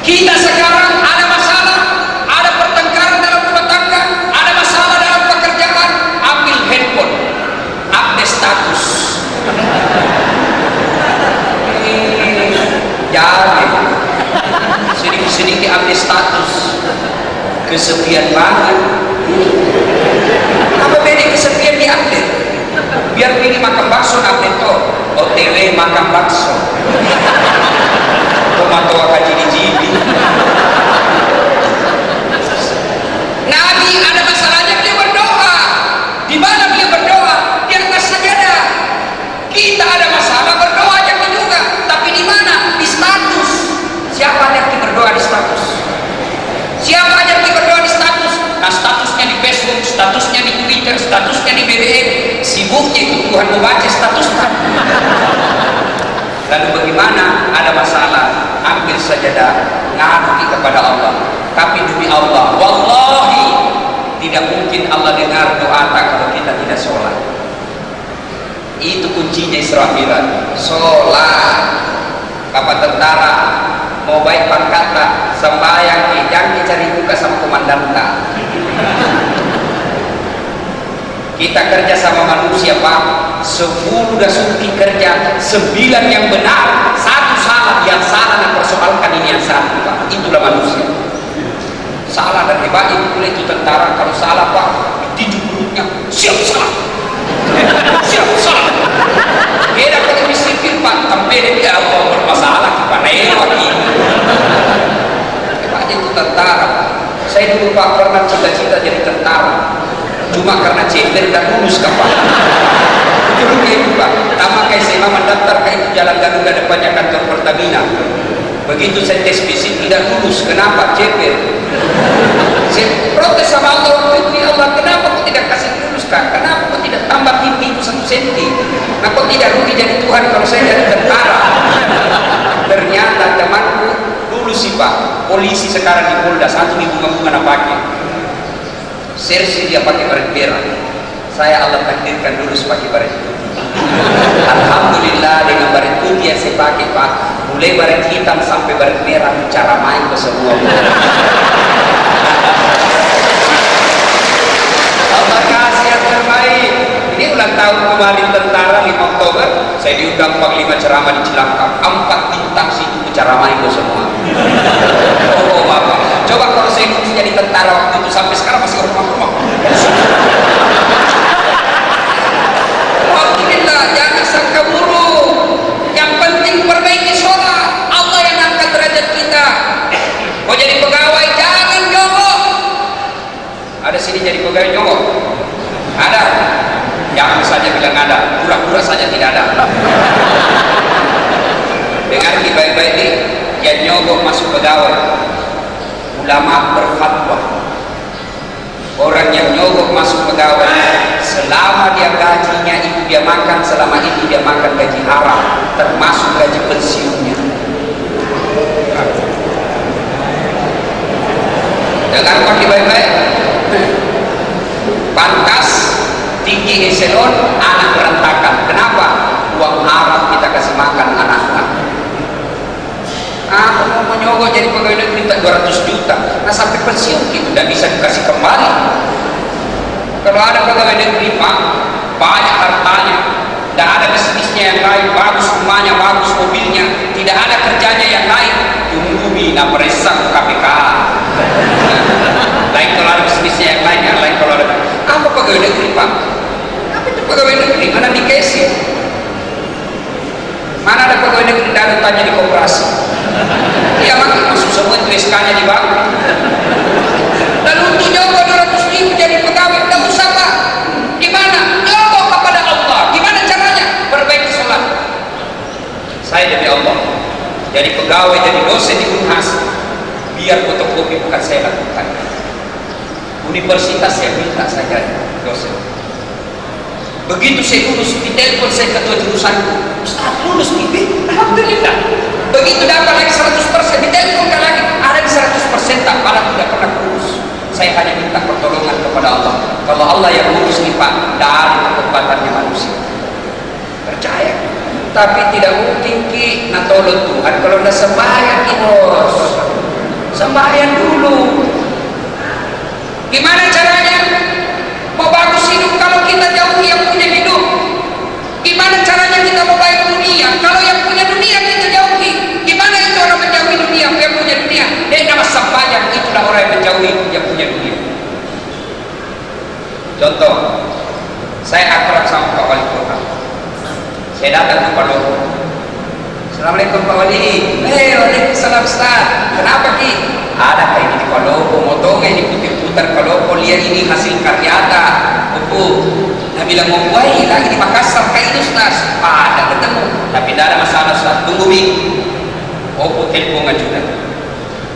Kita sekarang ada masalah, ada pertengkaran dalam rumah tangga, ada masalah dalam pekerjaan, ambil handphone, update status. Jangan sedikit update status. Kesepian banget. Apa beda kesepian di update? Biar pilih makan bakso update tuh. OTW makan bakso. Tomato kaji di jibi. Nabi ada masalahnya, beliau berdoa. Di mana beliau berdoa? Di atas sajadah. Kita ada masalah, berdoa jangan juga. Tapi di mana? Di status. Siapa yang berdoa di status? Siapa yang berdoa di status? Nah, statusnya di Facebook, statusnya di Twitter, statusnya di BBM. Sibuknya itu Tuhan membaca statusnya. Lalu bagaimana? Ada masalah, ambil sajadah, ngadu kepada Allah. Tapi demi Allah, wallahi tidak mungkin Allah dengar doa kalau kita tidak sholat. Itu kuncinya Isra Mi'raj. Sholat. Bapak tentara mau baik pangkatnya, sembahyang, jangan cari muka sama komandanta. Kita kerja sama manusia, Pak. 10 dasuki kerja, 9 yang benar, 1 salah. Yang salah dan persoalkan ini yang satu, Pak. Itulah manusia. Salah dan hebat itu tentara. Kalau salah, Pak, ditinju mulutnya, siap salah. Siap, salah. Beda kalau di sipil Pak, tampil dia apa bermasalah kita lewat ini. Pak itu tentara. Saya dulu Pak pernah cita-cita jadi tentara. Cuma karena ceper dan lulus Pak. Dulu gitu Pak. Pertama kayak saya mendaftar ke itu Jalan Garuda depannya kantor Pertamina. Begitu saya tes fisik tidak lulus. Kenapa? Ceper. Saya protes sama Allah waktu itu, ya Allah, kenapa kok tidak kasih lulus Kak? Kenapa kok tidak tambah pipi itu 1 senti? Nah kok tidak rugi jadi Tuhan kalau saya jadi tentara? Ternyata temanku lulus sih Pak. Polisi sekarang di Polda, satu di bunga-bunga pakai. Sersi dia pakai baret merah. Saya Allah takdirkan lulus pakai baret putih. Alhamdulillah dengan baret putih yang saya pakai Pak, mulai baret hitam sampai baret merah cara main ke semua. Allah kasih yang terbaik. Ini ulang tahun kemarin tentara 5 Oktober, saya diundang Panglima ceramah di Cilangkap, 4 bintang situ ceramah itu semua. Oh Bapak, coba kalau saya jadi tentara waktu itu sampai sekarang masih rumah-rumah. Alhamdulillah, jangan sangka buruk. Yang penting perbaiki sholat. Allah yang angkat derajat kita. Mau jadi pegawai jangan nyogok. Ada sini jadi pegawai nyogok? Ada? Jangan saja bilang ada, pura-pura saja tidak ada. Dengar baik-baik ini, yang nyogok masuk pegawai. Ulama berfatwa, orang yang nyogok masuk pegawai selama dia gajinya itu dia makan, selama itu dia makan gaji haram, termasuk gaji pensiunnya. Dengar pakai baik-baik. Pantas tinggi eselon anak berantakan. Kenapa? Uang haram kita kasih makan anak-anak. Aku mau menyogok jadi pegawai negeri minta 200 juta. Nah sampai pensiun gitu tidak bisa dikasih kembali. Kalau ada pegawai negeri Pak, banyak hartanya, tidak ada bisnisnya yang lain, bagus rumahnya, bagus mobilnya, tidak ada kerjanya yang lain, tunggu bina meresap KPK. Lain kalau ada bisnisnya yang lain, yang lain kalau ada. Apa pegawai negeri Pak? Apa itu pegawai negeri? Mana dikasih? Mana ada pegawai negeri tidak tanya di koperasi? Dia masuk semua itu SK-nya di bank. Lalu untuk nyogok 200.000 jadi pegawai, tidak usah Pak. Gimana? Nyogok kepada Allah. Gimana caranya? Perbaiki sholat. Saya demi Allah, jadi pegawai, jadi dosen di Unhas, biar fotokopi bukan saya lakukan. Universitas saya minta saja dosen. Begitu saya lulus, ditelepon saya ketua jurusanku, Ustaz lulus nih, alhamdulillah. Begitu dapat lagi 100%, ditelepon lagi, ada di 100%, tak malah tidak pernah lulus. Saya hanya minta pertolongan kepada Allah. Kalau Allah yang lulus nih Pak, dari kekuatannya manusia. Percaya. Tapi tidak mungkin Ki, nah tolong Tuhan kalau udah sembahyang Ki bos. Sembahyang dulu. Gimana caranya? Mau bagus hidup kalau kita jauhi yang punya hidup. Gimana caranya kita mau baik dunia kalau yang punya dunia kita jauhi? Gimana itu orang menjauhi dunia yang punya dunia? Dia nama sembahyang, itulah orang yang menjauhi yang punya dunia. Contoh, saya akrab sama Pak Wali Kota. Saya datang ke Pak Loko. Assalamualaikum Pak Wali. Waalaikumsalam Ustaz. Kenapa Ki? Ada kayak ini di Pak Loko, motornya ini putar-putar Pak Loko, lihat ini hasil karyata. Nah bilang mau buai lagi di Makassar kayak ini Ustaz. Ada ketemu, tapi tidak ada masalah Ustaz. Tunggu Bi. Oppo telepon ajudan.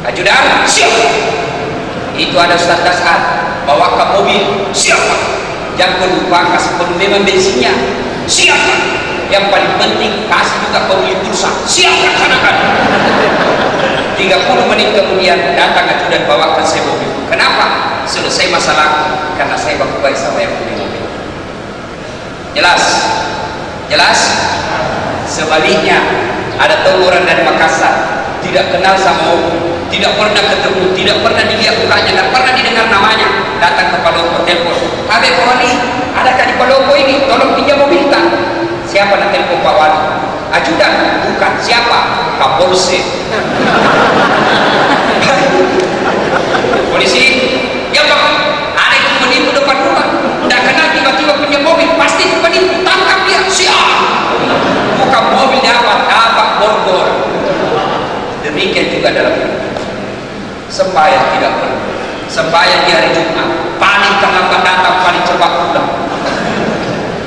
Ajudan, siap. Itu ada Ustaz Dasar, bawa ke mobil, siap. Jangan lupa kasih penumpang bensinnya, siap. Yang paling penting kasih juga pembeli pulsa, siap laksanakan. 30 menit kemudian datang ajudan bawa ke saya mobil. Kenapa? Selesai masalah karena saya baku baik sama yang punya mobil. Jelas? Jelas? Sebaliknya ada orang dari Makassar tidak kenal sama mobil, tidak pernah ketemu, tidak pernah dilihat mukanya, tidak pernah didengar namanya, datang ke Palopo telepon, Pak Wali, adakah di Palopo ini? Tolong pinjam mobil tak? Siapa nak telepon Pak Wali? Ajudan? Bukan. Siapa? Kapolsek. Polisi, ya Pak, ada yang menipu depan rumah, tidak kenal, tiba-tiba punya mobil, pasti itu Sembahyang tidak perlu. Sembahyang di hari Jumat, paling terlambat datang, paling cepat pulang.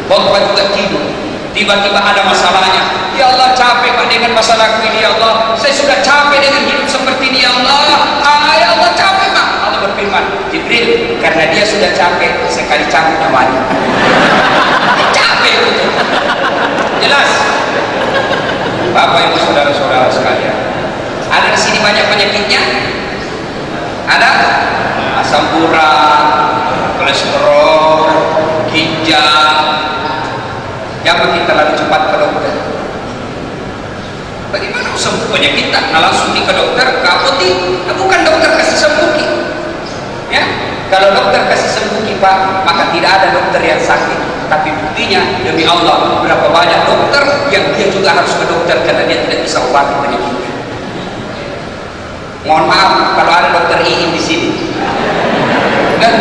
Khotbah juga tidur. Tiba-tiba ada masalahnya. Ya Allah, capek Pak dengan masalahku ini. Ya Allah, saya sudah capek dengan hidup seperti ini. Ya Allah, ya Allah, capek Pak. Allah berfirman, Jibril, karena dia sudah capek, sekali cabut nyawanya. Capek betul. Jelas. Bapak Ibu saudara-saudara sekalian, ada di sini banyak penyakitnya. Ada asam urat, kolesterol, ginjal. Jangan kita terlalu cepat ke dokter. Bagaimana sembuh penyakit tak? Nah, langsung ke dokter, ke apotek. Nah, bukan dokter kasih sembuh. Ya, kalau dokter kasih sembuh Pak, maka tidak ada dokter yang sakit. Tapi buktinya demi Allah, berapa banyak dokter yang dia juga harus ke dokter karena dia tidak bisa obati penyakitnya. Mohon maaf kalau ada dokter Iin di sini. Dan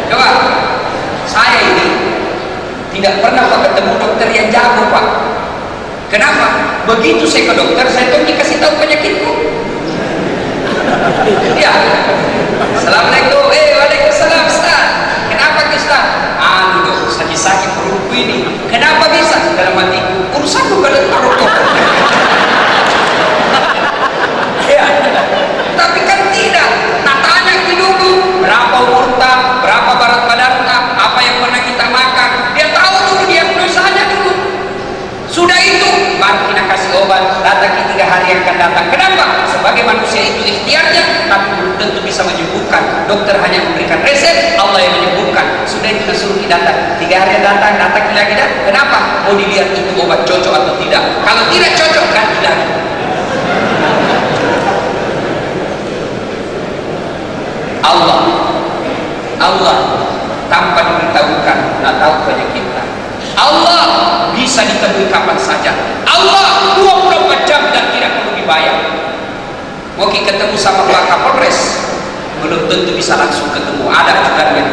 coba, saya ini tidak pernah Pak ketemu dokter yang jago Pak. Kenapa? Begitu saya ke dokter, saya tuh dikasih tahu penyakitku. Ya, Assalamualaikum. Waalaikumsalam Ustaz. Kenapa Ustaz? Dok, sakit perutku ini. Kenapa bisa? Dalam hatiku, urusanku kalau taruh dokter. Ya, tapi kan tidak. Nah, tanya dulu berapa umur tak, berapa berat badan tak, apa yang pernah kita makan. Dia tahu dulu diagnosanya dulu. Sudah itu, baru kita kasih obat. Datang 3 hari yang akan datang. Kenapa? Sebagai manusia itu ikhtiarnya, tapi belum tentu bisa menyembuhkan. Dokter hanya memberikan resep, Allah yang menyembuhkan. Sudah itu suruh kita datang. 3 hari yang datang lagi dah. Kenapa? Mau dilihat itu obat cocok atau tidak. Kalau tidak cocok, ganti lagi. Allah tanpa diberitahukan, tak tahu penyakitnya. Allah bisa ditemui kapan saja. Allah 24 jam dan tidak perlu dibayar. Mau ketemu sama Pak Kapolres, belum tentu bisa langsung ketemu, ada aturannya.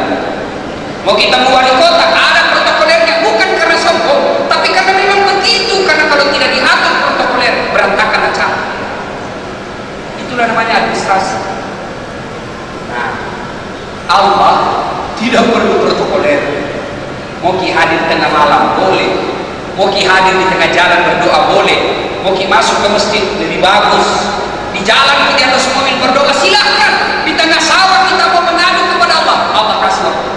Mau ketemu wali kota, ada protokolernya, bukan karena sombong, tapi karena memang begitu. Karena kalau tidak diatur protokoler, berantakan acara. Itulah namanya administrasi. Nah, Allah tidak perlu protokoler. Mau hadir tengah malam boleh, mau hadir di tengah jalan berdoa boleh, mau masuk ke masjid lebih bagus, di jalan di atas mobil berdoa silahkan, di tengah sawah kita mau mengadu kepada Allah, Allah kasih waktu.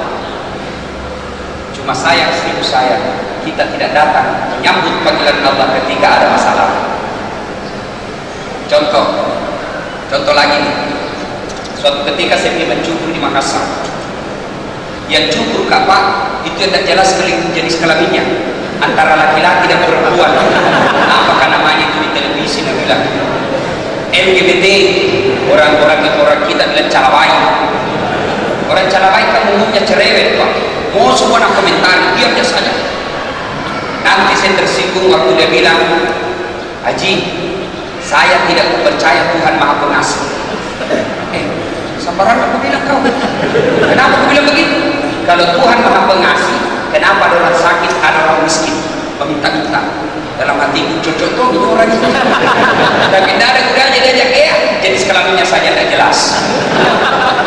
Cuma sayang, seribu sayang, kita tidak datang menyambut panggilan Allah ketika ada masalah. Contoh lagi nih. Suatu ketika saya pergi mencukur di Makassar. Yang cukur kapak itu tidak jelas jenis kelaminnya antara laki-laki dan perempuan. Apakah namanya itu di televisi dia bilang LGBT, orang kita bilang calawai. Orang calawai kan umumnya cerewet Pak. Mau semua nak komentar, diam saja. Nanti saya tersinggung waktu dia bilang, Haji, saya tidak percaya Tuhan Maha Pengasih. Sabaran aku bilang kau. Kenapa aku bilang begitu? Kalau Tuhan Maha Pengasih, kenapa ada orang sakit, ada orang miskin meminta-minta? Dalam hatiku cocok tuh ini orang itu. Tapi tidak ada gunanya diajak jadi kelaminnya saja tidak jelas.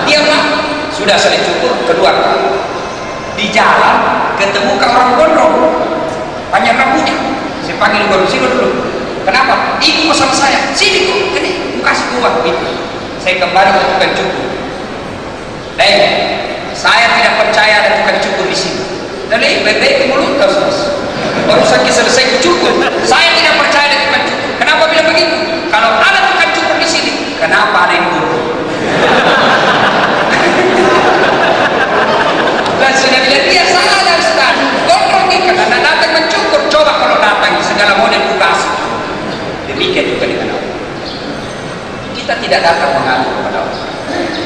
Diamlah. Sudah saya cukur, keluar. Di jalan ketemu ke orang gondrong, panjang rambutnya. Saya panggil gondrong, sini dulu. Kenapa? Ikut sama saya. Sini kok, ini kasih uang itu. Saya kembali ke tukang cukur. Saya tidak percaya ada tukang cukur di sini. Jadi bebek mulut kau baru saja selesai cukur. Saya tidak percaya ada tukang cukur. Kenapa bilang begitu? Kalau ada tukang cukur di sini, kenapa ada yang buruk? Dan sudah bilang dia salah Ustaz. Gondrong ini karena datang mencukur. Coba kalau datang segala model tugas. Demikian juga dengan Allah. Kita tidak datang mengadu kepada Allah.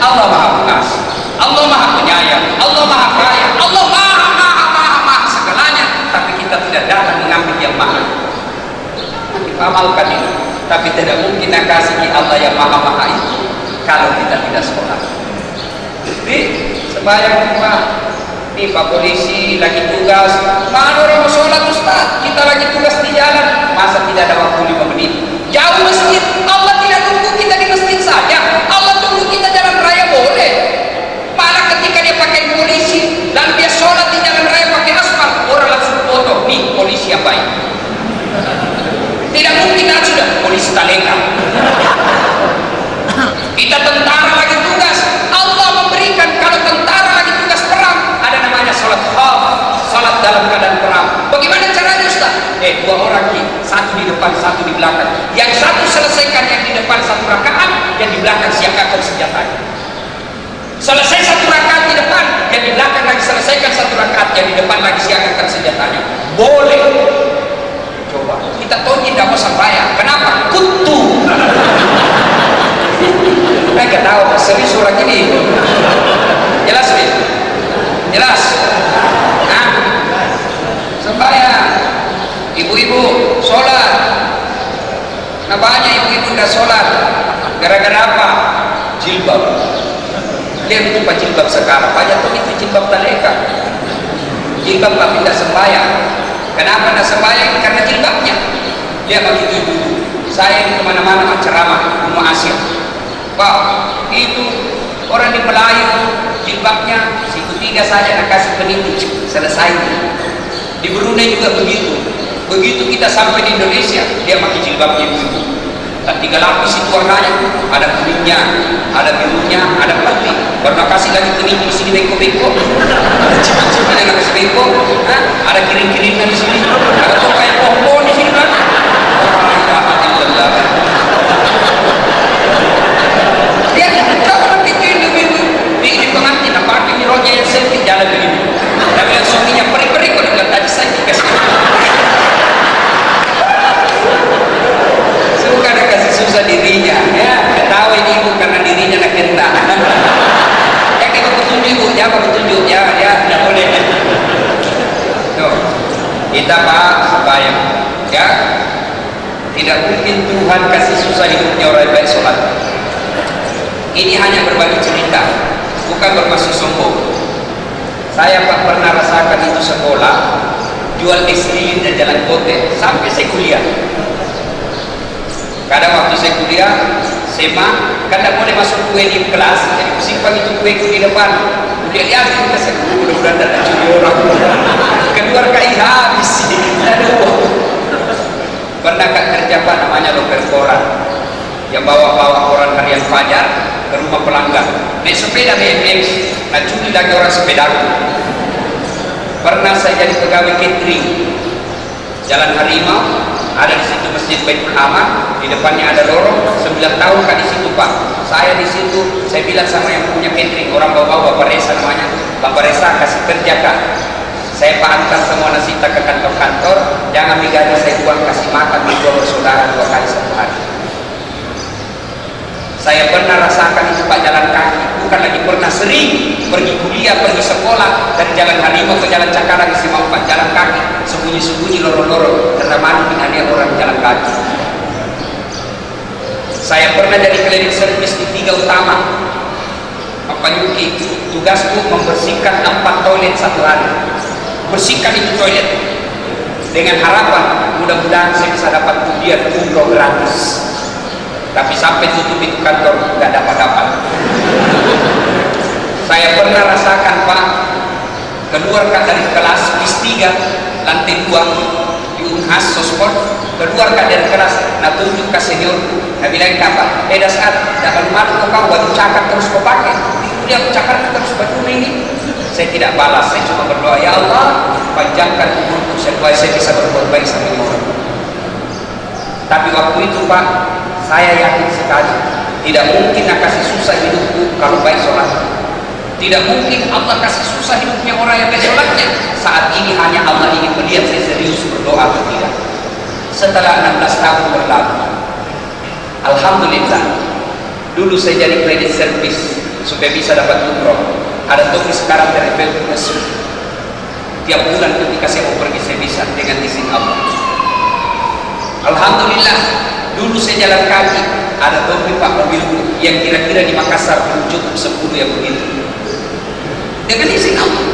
Allah Maha Pengasih, Allah Maha Penyayang, Allah Maha Kaya, Allah Maha segalanya. Tapi kita tidak datang mengambil yang mahal. Kita amalkan ini. Tapi tidak mungkin kasih Allah yang Maha itu kalau kita tidak sekolah. Jadi sembahyang Pak, nih Pak polisi lagi tugas, mana orang mau sholat Ustaz? Kita lagi tugas di jalan, masa tidak ada waktu 5 menit? Jauh masjid, Allah tidak tunggu kita di masjid saja, Allah tunggu kita jalan dua orang Ki, satu di depan, satu di belakang. Yang satu selesaikan yang di depan satu rakaat, yang di belakang siapkan senjatanya. Selesai satu rakaat di depan, yang di belakang lagi selesaikan satu rakaat, yang di depan lagi siapkan senjatanya. Boleh. Coba kita tahu tidak mau sembahyang. Kenapa? Kutu. Saya nggak tahu serius orang ini. Jelas nih? Jelas? Nah, sembahyang. Ibu-ibu sholat. Nah banyak ibu-ibu udah sholat. Gara-gara apa? Jilbab. Lihat itu pak jilbab sekarang. Banyak tuh itu jilbab taleka. Jilbab tapi tidak sembahyang. Kenapa tidak sembahyang? Karena jilbabnya. Lihat begitu ibu. Saya di kemana-mana ceramah Umum Asia. Pak, itu orang di Melayu jilbabnya siku 3 saja nak kasih peniti selesai. Di Brunei juga begitu. Begitu kita sampai di Indonesia, dia pakai jilbabnya ibu. 3 lapis itu warnanya, ada kuningnya, ada birunya, ada putih. Baru kasih lagi peniti di sini bengkok-bengkok. Ada cipit-cipit yang kasih bengkok. Ada kirim-kirimnya di sini. Ada tuh kayak pohon di sini kan. Dia coba nanti ibu-ibu di pengantin apa ini rohnya yang sempit jalan begini. Dan bilang suaminya peri-peri kok dia bilang tadi saya dikasih. Suka ada kasih susah dirinya, ya ketawa ini ibu karena dirinya nak kena. Ya kita petunjuk ibu, ya apa petunjuk ya tidak boleh. Tuh, kita pak sembahyang, ya tidak mungkin Tuhan kasih susah hidupnya orang baik sholat. Ini hanya berbagi cerita, bukan bermaksud sombong. Saya pak pernah rasakan itu sekolah jual es lilin dan jalan kote sampai saya kuliah. Kadang waktu saya kuliah SMA kan tidak boleh masuk kue di kelas, jadi simpan itu kue di depan. Udah lihat kita saya mudah-mudahan tidak curi orang. Keluar kai habis sih, tidak ada uang. Pernah kak kerja pak namanya loker koran yang bawa koran harian Fajar ke rumah pelanggan naik sepeda BMX, nah curi lagi orang sepedaku. Pernah saya jadi pegawai catering Jalan Harimau, ada di situ Masjid Baitul Aman, di depannya ada lorong. 9 tahun kak di situ pak. Saya di situ, saya bilang sama yang punya catering, orang bawa Bapak Resa namanya, Bapak Resa kasih kerja kak. Saya antar semua nasita ke kantor-kantor, jangan digaji saya uang kasih makan di dua bersaudara 2 kali satu hari. Saya pernah rasakan itu pak jalan kaki, bukan lagi pernah sering pergi kuliah, pergi sekolah dari Jalan Harimau ke Jalan Cakara ke SMA 4 jalan kaki, sembunyi-sembunyi lorong-lorong karena malu dengan dia orang jalan kaki. Saya pernah jadi cleaning service di 3 Utama, Pak Yuki, tugasku membersihkan 4 toilet satu hari. Bersihkan itu toilet dengan harapan mudah-mudahan saya bisa dapat kuliah umroh gratis. Tapi sampai tutup itu kantor nggak dapat. Saya pernah rasakan pak, keluarkan dari kelas bis 3 lantai 2 di Unhas Sosport, keluarkan dari kelas, nah tunjuk ke seniorku, nah bilang apa? Dah saat dah malu kau baju cakar terus kau pakai, dia cakar terus baju ini. Saya tidak balas, saya cuma berdoa, ya Allah panjangkan umurku supaya saya bisa berbuat baik sama orang. Tapi waktu itu pak, saya yakin sekali tidak mungkin nak kasih susah hidupku kalau baik sholat. Tidak mungkin Allah kasih susah hidupnya orang yang baik sholatnya. Saat ini hanya Allah ingin melihat saya serius berdoa atau tidak. Setelah 16 tahun berlalu, alhamdulillah, dulu saya jadi credit service supaya bisa dapat umroh. Ada tulis sekarang dari Belgium. Tiap bulan ketika saya mau pergi saya bisa dengan izin Allah. Alhamdulillah, dulu saya jalan kaki, ada topi pak mobilku yang kira-kira di Makassar belum cukup 10 yang begitu. Dengan izin Allah.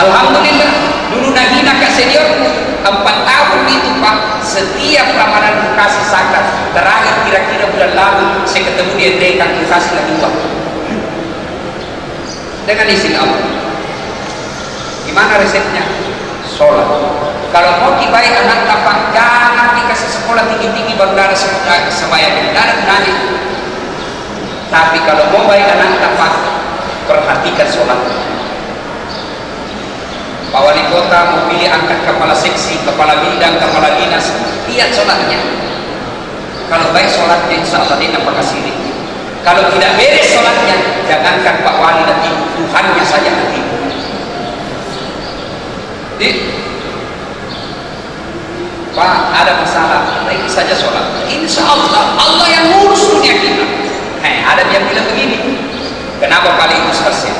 Alhamdulillah, dulu nahina ke seniorku 4 tahun itu pak, setiap Ramadan kasih zakat. Terakhir kira-kira bulan lalu saya ketemu dia dekan kasih lagi uang. Dengan izin Allah. Gimana resepnya? Sholat. Kalau mau dibaik anak tapak, jangan dikasih sekolah tinggi-tinggi baru ada sembahyang, tidak ada gunanya. Tapi kalau mau baik anak tapak, perhatikan sholat. Pak Wali Kota mau pilih angkat kepala seksi, kepala bidang, kepala dinas, lihat sholatnya. Kalau baik sholatnya, insya Allah dia nampak kasih. Kalau tidak beres sholatnya, jangankan Pak Wali nanti, Tuhannya saja nanti. Pak, ada masalah, baik saja sholat. Insya Allah, Allah yang ngurus dunia kita. Ada yang bilang begini, kenapa kali itu selesai?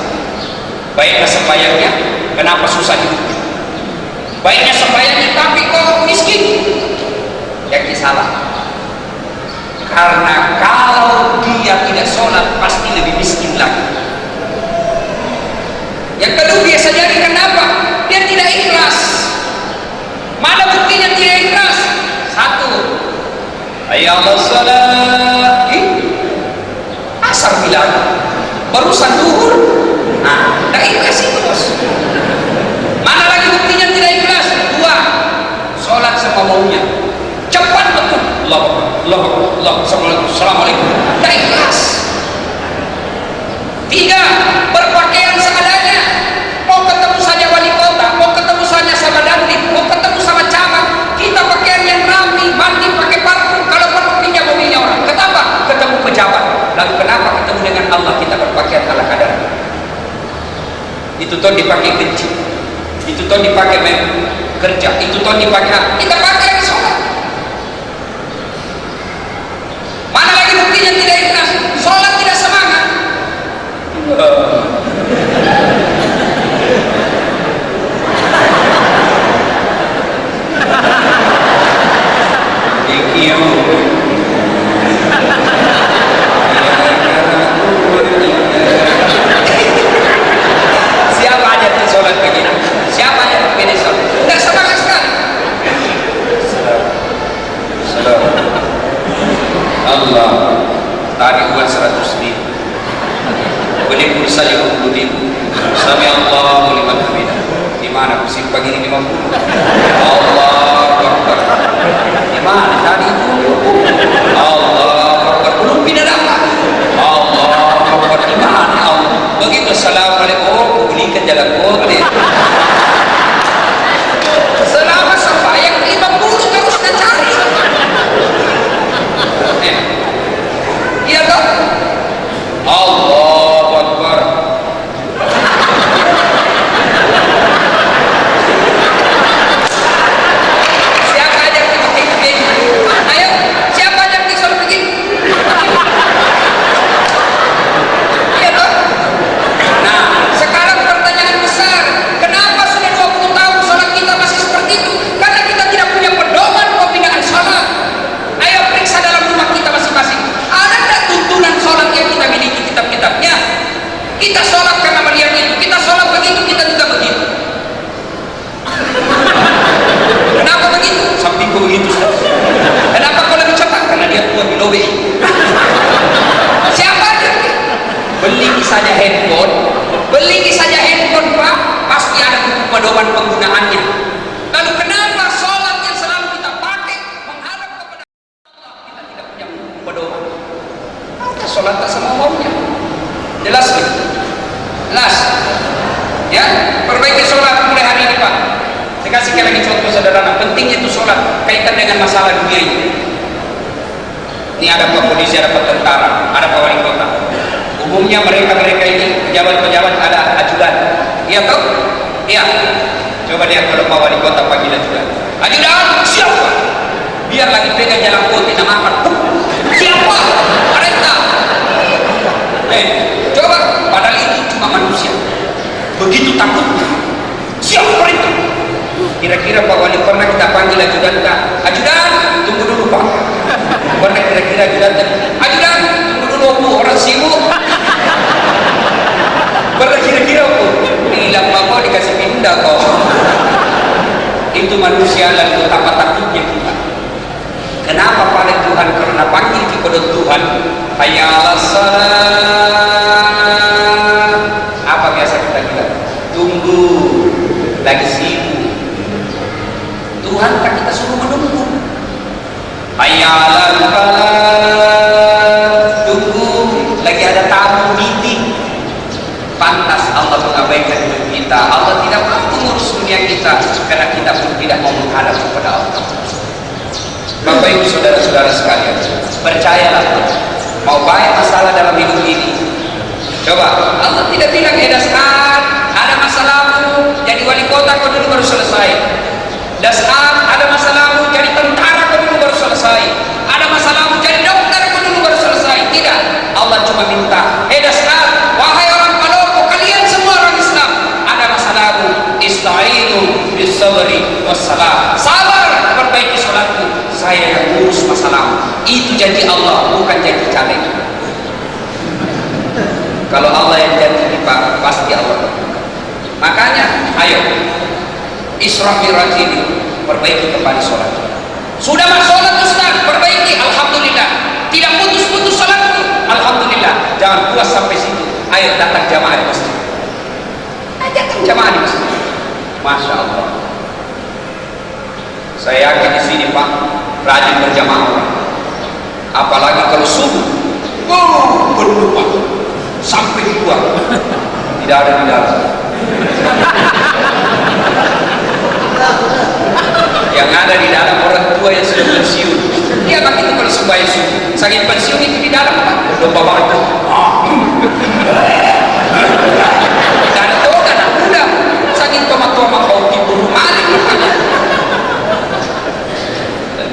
Baiknya sembahyangnya, kenapa susah hidupnya? Baiknya sembahyangnya, tapi kok miskin? Yang salah. Karena kalau dia tidak sholat, pasti lebih miskin lagi. Yang kedua, biasa jadi kenapa? Dia tidak ikhlas. Mana buktinya tidak ikhlas? Satu, hayya 'alas shalah. Asar bilang barusan duhur. Nah, tidak ikhlas itu bos. Mana lagi buktinya tidak ikhlas? Dua, sholat sama maunya, cepat betul. Allah, Assalamualaikum. Tidak ikhlas. Tiga, berpakaian seadanya. Mau ketemu saja wali kota, mau ketemu saja sama dandim, mau ketemu sama camat, kita pakaian yang rapi, mandi pakai parfum. Kalau parfum pinjam mobilnya orang. Kenapa? Ketemu pejabat. Lalu kenapa ketemu dengan Allah kita berpakaian ala kadar? Itu ton dipakai kencing, itu ton dipakai kerja, itu ton dipakai, kita pakai sholat. Mana lagi buktinya tidak ikhlas? Sholat tidak semangat. Siapa aja tuh sholat begini? Siapa aja tuh begini sholat? Tidak semangat sekali. Salam. Allah, tadi uang 100 ribu, beli pulsa 50 ribu. Sami Allahu liman hamidah. Di mana pusing pagi ini 50? Allahu Akbar. Di mana tadi itu? Allahu Akbar. Belum pindah dapat. Allahu Akbar. Di mana Allah? Begitu assalamualaikum, belikan jalan kote. Selama sembahyang 50 terus kita cari. Iya toh? Allahu Akbar. Siapa aja yang begini? Ayo, siapa aja yang sholat begini? Iya toh? Nah, sekarang pertanyaan besar, kenapa sudah 20 tahun sholat kita masih seperti itu? Karena kita tidak punya pedoman pembinaan sholat. Ayo periksa dalam rumah kita masing-masing. Ada tidak tuntunan sholat yang kita miliki kitab-kitabnya? Kita sholat karena melihat itu, kita sholat begitu, kita juga begitu. Kenapa begitu? Sampingku begitu. Kenapa kau lebih cepat? Karena dia tua bilobe. Siapa aja? Beli saja handphone, Pak, pasti ada buku pedoman penggunaannya. Lalu kenapa sholat yang selalu kita pakai menghadap kepada Allah kita tidak punya buku pedoman? Kita sholat tak sama maunya. Jelas nih? Jelas? Ya, perbaiki sholat mulai hari ini Pak. Saya kasihkan lagi contoh sederhana. Pentingnya itu sholat kaitan dengan masalah dunia ini. Ini ada Pak Polisi, ada Pak Tentara, ada Pak Wali Kota. Umumnya mereka ini pejabat-pejabat ada ajudan. Iya toh? Iya. Coba lihat kalau Pak Wali Kota panggil ajudan. Ajudan siapa? Biar lagi pegang jalan kote nama apa? Siapa? Perintah. Coba padahal itu cuma manusia. Begitu takutnya. Siapa perintah? Kira-kira Pak Wali pernah kita panggil ajudan tak? Ajudan, tunggu dulu Pak. Pernah kira-kira ajudan tak? Ajudan, tunggu dulu Bu, orang sibuk. Pernah kira-kira Bu, bilang Bapak dikasih pindah kok. Itu manusia lalu betapa takutnya kita. Kenapa paling Tuhan? Karena panggil kepada Tuhan, hayya 'alas shalah. Apa biasa kita bilang? Tunggu, lagi sibuk. Tuhan kan kita suruh menunggu. Hayya 'alal falah. Tunggu, lagi ada tamu meeting. Pantas Allah mengabaikan hidup kita. Allah tidak mau mengurus dunia kita karena kita pun tidak mau menghadap kepada Allah. Bapak Ibu saudara-saudara sekalian, percayalah, mau baik masalah dalam hidup ini. Coba, Allah tidak bilang dasar ada masalahmu jadi wali kota kau dulu baru selesai. Dasar ada masalahmu jadi tentara kau dulu baru selesai. Ada masalahmu jadi dokter kau dulu baru selesai. Tidak, Allah cuma minta, dasar wahai orang Palopo, kalian semua orang Islam, ada masalahmu, istainu bis sabri wassalam. Sabar, perbaiki salatmu, saya yang urus masalahmu. Itu janji Allah, bukan janji caleg. Kalau Allah yang janji Pak, pasti Allah. Makanya ayo Isra Mi'raj ini perbaiki kembali sholat. Sudah mas sholat Ustaz, perbaiki, alhamdulillah. Tidak putus-putus sholatku, alhamdulillah. Jangan puas sampai situ. Ayo datang jamaah di masjid. Datang jamaah di masjid. Masya Allah. Saya yakin di sini Pak rajin berjamaah. Apalagi kalau subuh, berlupa sampai keluar. Tidak ada di dalam. Yang ada di dalam orang tua yang sudah pensiun. Dia kan itu kalau sembahyang subuh, saking pensiun itu di dalam Pak. Domba banget. Dan itu anak muda, saking tomat-tomat kau tidur malik.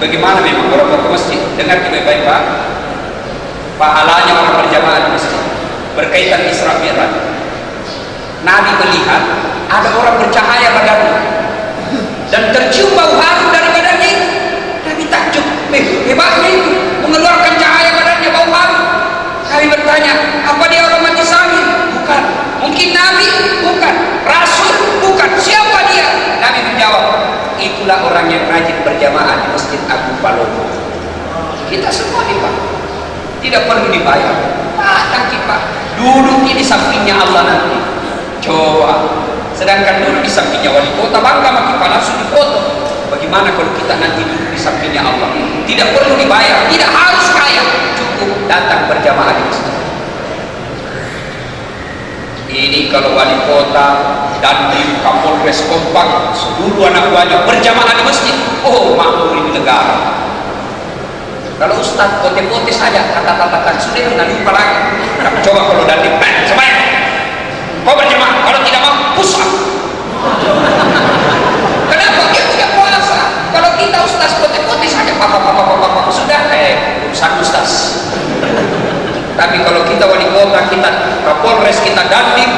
Bagaimana memang orang ke masjid? Dengar baik-baik Pak. Pahalanya orang berjamaah di masjid berkaitan Isra Mi'raj. Nabi melihat ada orang bercahaya badannya dan tercium bau harum dari badannya itu. Nabi takjub, hebatnya itu mengeluarkan cahaya badannya bau harum. Nabi bertanya, apa dia orang mati sahih? Bukan. Mungkin Nabi? Bukan. Rasul? Bukan. Siapa dia? Nabi menjawab, itulah orang yang rajin berjamaah di Masjid Agung Palopo. Kita semua nih Pak, tidak perlu dibayar. Datang kita, duduk di sampingnya Allah nanti. Coba, sedangkan duduk di sampingnya wali kota, bangga sama kita langsung difoto. Bagaimana kalau kita nanti duduk di sampingnya Allah? Tidak perlu dibayar, tidak harus kaya, cukup datang berjamaah di masjid. Ini kalau wali kota dan di Kapolres kompak seluruh anak buahnya berjamaah di masjid, oh makmur ini negara. Kalau Ustaz pote-pote saja kata-katakan sudah nggak lupa lagi. Coba kalau dari semuanya kau berjamaah, kalau tidak mau pusat. Kenapa dia tidak puasa? Kalau kita Ustaz pote-pote saja papa sudah urusan Ustaz. Tapi kalau kita wali kota, kita Kapolres, kita dandim,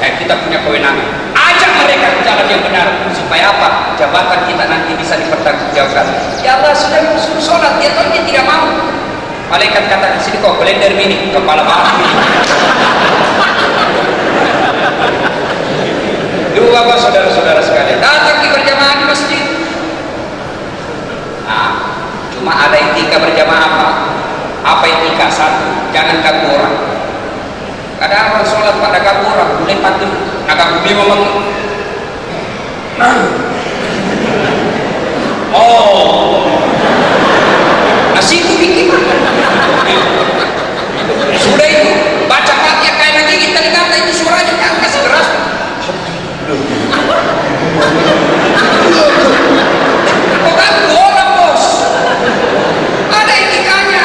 kita punya kewenangan. Ajak mereka ke jalan yang benar supaya apa? Jabatan kita nanti bisa dipertanggungjawabkan. Ya Allah sudah suruh sholat, dia tahu dia tidak mau. Malaikat kata di sini kok blender mini, kepala batu. Dua Bapak saudara-saudara sekalian, datang di berjamaah di masjid. Nah, cuma ada etika berjamaah apa? Apa etika? Satu, jangan ganggu orang. Kadang orang sholat pada ganggu orang, boleh patut, agak bumi ngomong. Oh, nasiku bikin. Sudah itu baca Fatihah kayak lagi kita lihat itu suaranya kan kasih keras. Kok ganggu orang bos? Ada etikanya.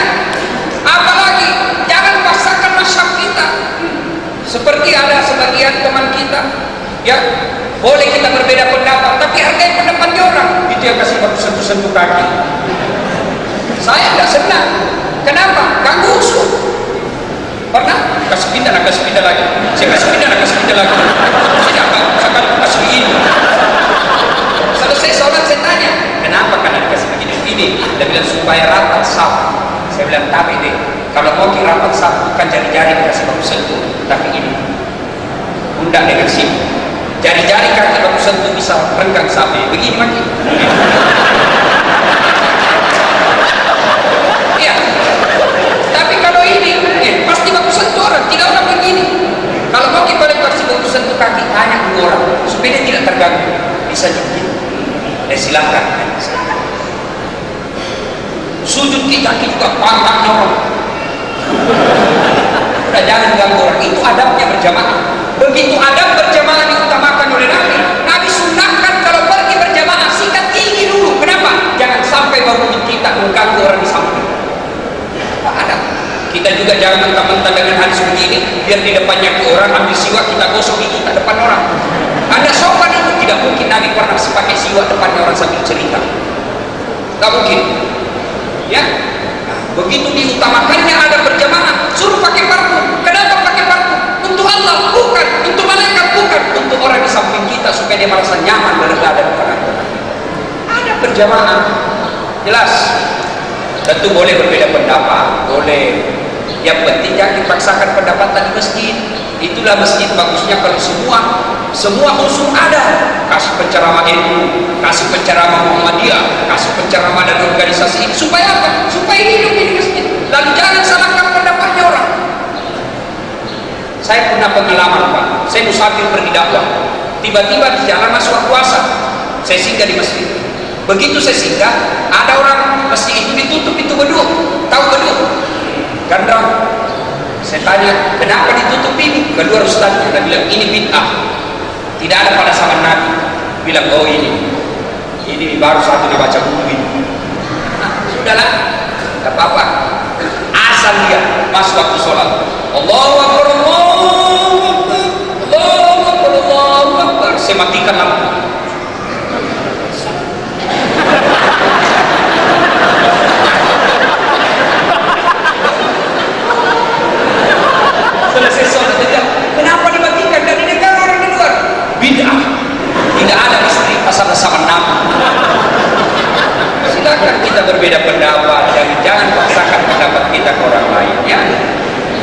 Apalagi jangan pasangkan masyarakat kita. Seperti ada sebagian teman kita, ya boleh kita berbeda pendapat, tapi hargai pendapatnya orang. Itu yang kasih sentuh-sentuh kaki. Saya tidak senang. Kenapa? Ganggu usul. Pernah kasih pindah lagi. Saya kasih pindah lagi. Saya kasih begini. Selesai sholat saya tanya, kenapa kalian kasih begini? Dia bilang supaya rapat saf. Saya bilang tapi deh, kalau mau rapat saf bukan jari-jari kasih bagus sentuh, tapi ini pundak dengan sini. Jari-jari kaki bagus sentuh bisa renggang sampai begini lagi. Iya. Tapi kalau ini pasti bagus sentuh orang, tidak orang begini. Kalau mau kita kasih bagus sentuh kaki hanya dua orang supaya dia tidak terganggu. Bisa juga. Silakan. Sujud kita juga pangkatnya orang. Udah jangan ganggu orang. Itu adabnya berjamaah. Begitu adab berjamaah diutamakan oleh Nabi. Nabi sunnahkan kita jangan mentah-mentah dengan hadis begini, biar di depannya ke orang ambil siwak kita gosok gigi kita depan orang. Anda sopan itu, tidak mungkin Nabi pernah pakai siwak depannya orang sambil cerita. Tak mungkin. Ya, begitu diutamakannya ada berjamaah, suruh pakai parfum. Kenapa pakai parfum? Untuk Allah, bukan. Untuk malaikat, bukan. Untuk orang di samping kita supaya dia merasa nyaman berada di tengah-tengah. Ada berjamaah, jelas. Tentu boleh berbeda pendapat, boleh. Yang penting jangan dipaksakan pendapatan di masjid. Itulah masjid bagusnya kalau semua unsur ada. Kasih penceramah ilmu, kasih penceramah Muhammadiyah, kasih penceramah dan organisasi ini. Supaya apa? Supaya hidup di masjid. Lalu jangan salahkan pendapatnya orang. Saya pernah pengalaman, Pak. Saya musafir pergi dakwah. Tiba-tiba di jalan masuk puasa. Saya singgah di masjid. Begitu saya singgah, ada orang masjid itu ditutup itu beduk. Tahu beduk? Gandang. Saya tanya, kenapa ditutup ini? Kedua ustaznya, dia bilang ini bid'ah. Tidak ada pada zaman Nabi. Bilang, oh ini baru satu dibaca buku ini. Nah, sudahlah, tidak apa-apa. Asal dia masuk waktu sholat. Allahu Akbar, Allahu Akbar, Allahu Akbar, Allahu Akbar. Saya matikan lampu. Selesai sholat saja. Kenapa dimatikan? Dan ini kan orang di luar. Bid'ah. Tidak ada istri pasal sama Nabi. Silakan kita berbeda pendapat. Jangan paksakan pendapat kita ke orang lain. Ya.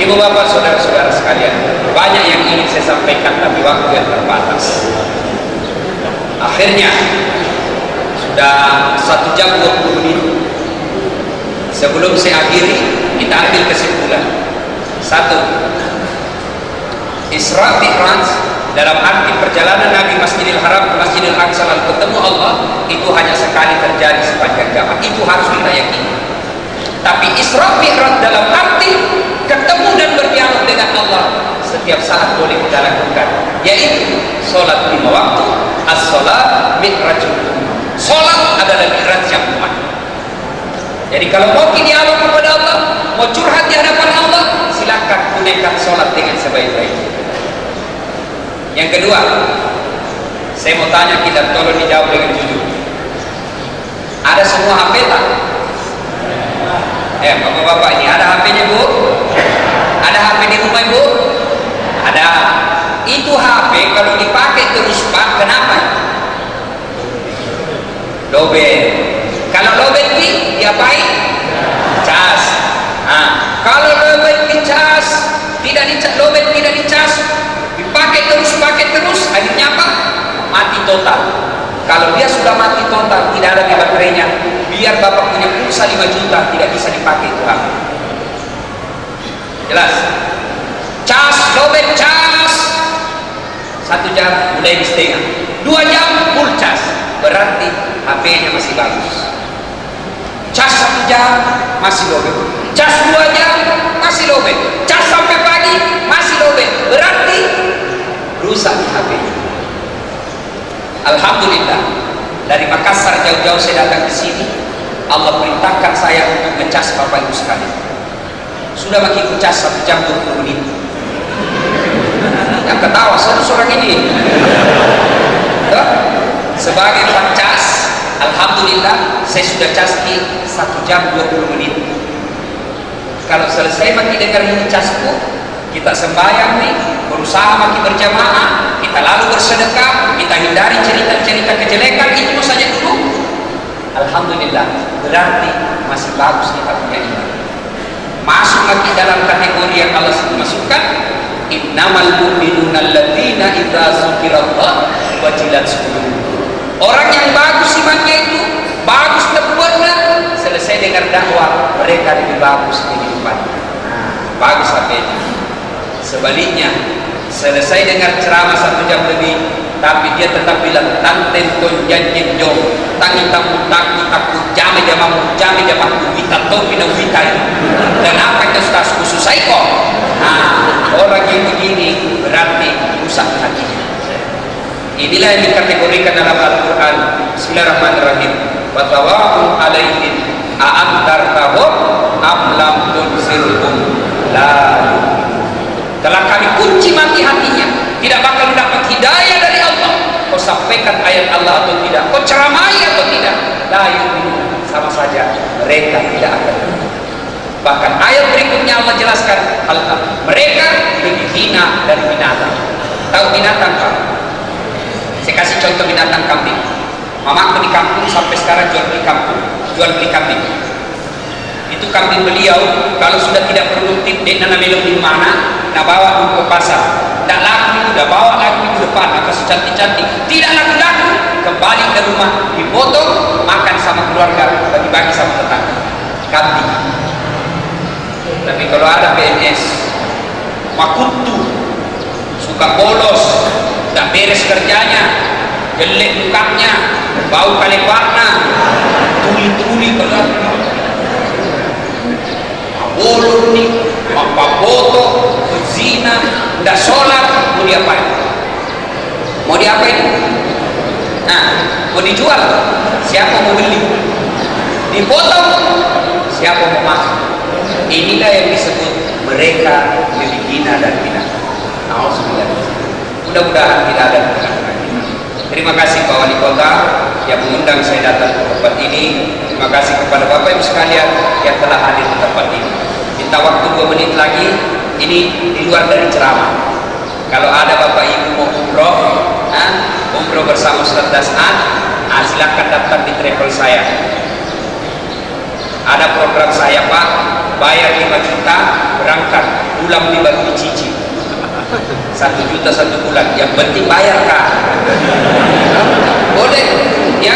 Ibu bapak saudara-saudara sekalian, banyak yang ingin saya sampaikan tapi waktu yang terbatas. Akhirnya sudah 1 jam 20 menit. Sebelum saya akhiri, kita ambil kesimpulan. 1. Isra Mi'raj dalam arti perjalanan Nabi Masjidil Haram ke Masjidil Aqsa lalu ketemu Allah itu hanya sekali terjadi sepanjang zaman. Itu harus kita yakini. Tapi Isra Mi'raj dalam arti ketemu dan berdialog dengan Allah setiap saat boleh kita lakukan, yaitu sholat 5 waktu. As-sholat mi'rajul ummah. Sholat adalah mi'raj yang umat. Jadi kalau mau dialog kepada Allah, mau curhat di hadapan Allah, silakan gunakan sholat dengan sebaik-baiknya. Yang kedua, saya mau tanya kita, tolong dijawab dengan jujur. Ada semua HP tak? Bapak-bapak ini ada HP-nya, Bu? Ada HP di rumah, Bu? Ada. Itu HP kalau dipakai terus, Pak, kenapa? Lobet. Kalau lobet diapain? Cas. Nah, kalau lobet dicas, lobet tidak dicas, dipakai terus, akhirnya apa? Mati total. Kalau dia sudah mati total, tidak ada di baterainya, biar bapak punya pulsa 5 juta, tidak bisa dipakai itu HP. Jelas? Cas, lobet cas 1 jam mulai di setengah, 2 jam full cas, berarti HP-nya masih bagus. Cas 1 jam masih lobet, cas 2 jam masih lobet, cas sampai pagi masih lobet, berarti rusak HP-nya. Alhamdulillah, dari Makassar jauh-jauh saya datang ke sini. Allah perintahkan saya untuk ngecas Bapak Ibu sekalian. Sudah makin ngecas 1 jam 20 menit. Yang ketawa seorang ini. Sebagai pencas, alhamdulillah saya sudah cas di 1 jam 20 menit. Kalau selesai makin dengar ini casku, kita sembahyang nih, berusaha makin berjamaah, kita lalu bersedekah, kita hindari cerita-cerita kejelekan itu saja dulu. Alhamdulillah, berarti masih bagus kita punya iman. Masuk lagi dalam kategori yang Allah masukkan, innamal mu'minuna alladzina idza dzukirallah wajilat qulubuhum. Orang yang bagus imannya itu, bagus tempatnya, selesai dengar dakwah, mereka lebih bagus kehidupannya. Bagus HP-nya. Sebaliknya, selesai dengar ceramah 1 jam lebih, tapi dia tetap bilang tanten konjanjen jom tangi tamu taki aku jame jamamu kita topi dan kita. Dan apa yang sudah khusus kok? Nah, orang yang begini berarti rusak hatinya. Inilah yang dikategorikan dalam Al-Quran. Bismillahirrahmanirrahim. Wa tawa'un alaihim a'antartahum am lam tunzirhum la yu'minun. Telah kami kunci mati hatinya, tidak bakal dapat hidayah dari Allah. Kau sampaikan ayat Allah atau tidak, kau ceramai atau tidak, la yu'minun, sama saja mereka tidak akan beriman. Bahkan ayat berikutnya Allah jelaskan mereka lebih hina dari binatang. Tahu binatang Pak? Saya kasih contoh binatang kambing. Mamaku di kampung sampai sekarang jual beli kambing. Itu kambing beliau kalau sudah tidak produktif dia nanam di mana, nak bawa dulu ke pasar. Tak laku, udah bawa lagi ke depan, atau secantik-cantik, tidak laku-laku, kembali ke rumah, dipotong, makan sama keluarga, bagi-bagi sama tetangga. Kambing. Tapi kalau ada PNS, makutu, suka bolos, tak beres kerjanya, jelek mukanya, bau kaleparna, tuli-tuli kalau bolong nih, apa foto, zina, tidak sholat, mau diapain? Mau diapain? Nah, mau dijual, siapa mau beli? Dipotong, siapa mau masuk? Inilah yang disebut mereka lebih hina dan binatang. Mudah-mudahan tidak ada binatang. Terima kasih Pak Wali Kota yang mengundang saya datang ke tempat ini. Terima kasih kepada Bapak Ibu sekalian yang telah hadir di tempat ini. Minta waktu 2 menit lagi. Ini di luar dari ceramah. Kalau ada Bapak Ibu mau umroh bersama Ustaz Das'ad, silakan daftar di travel saya. Ada program saya Pak, bayar 5 juta, berangkat, pulang di baru dicicil. 1 juta 1 bulan, yang penting bayar Kak. Boleh ya,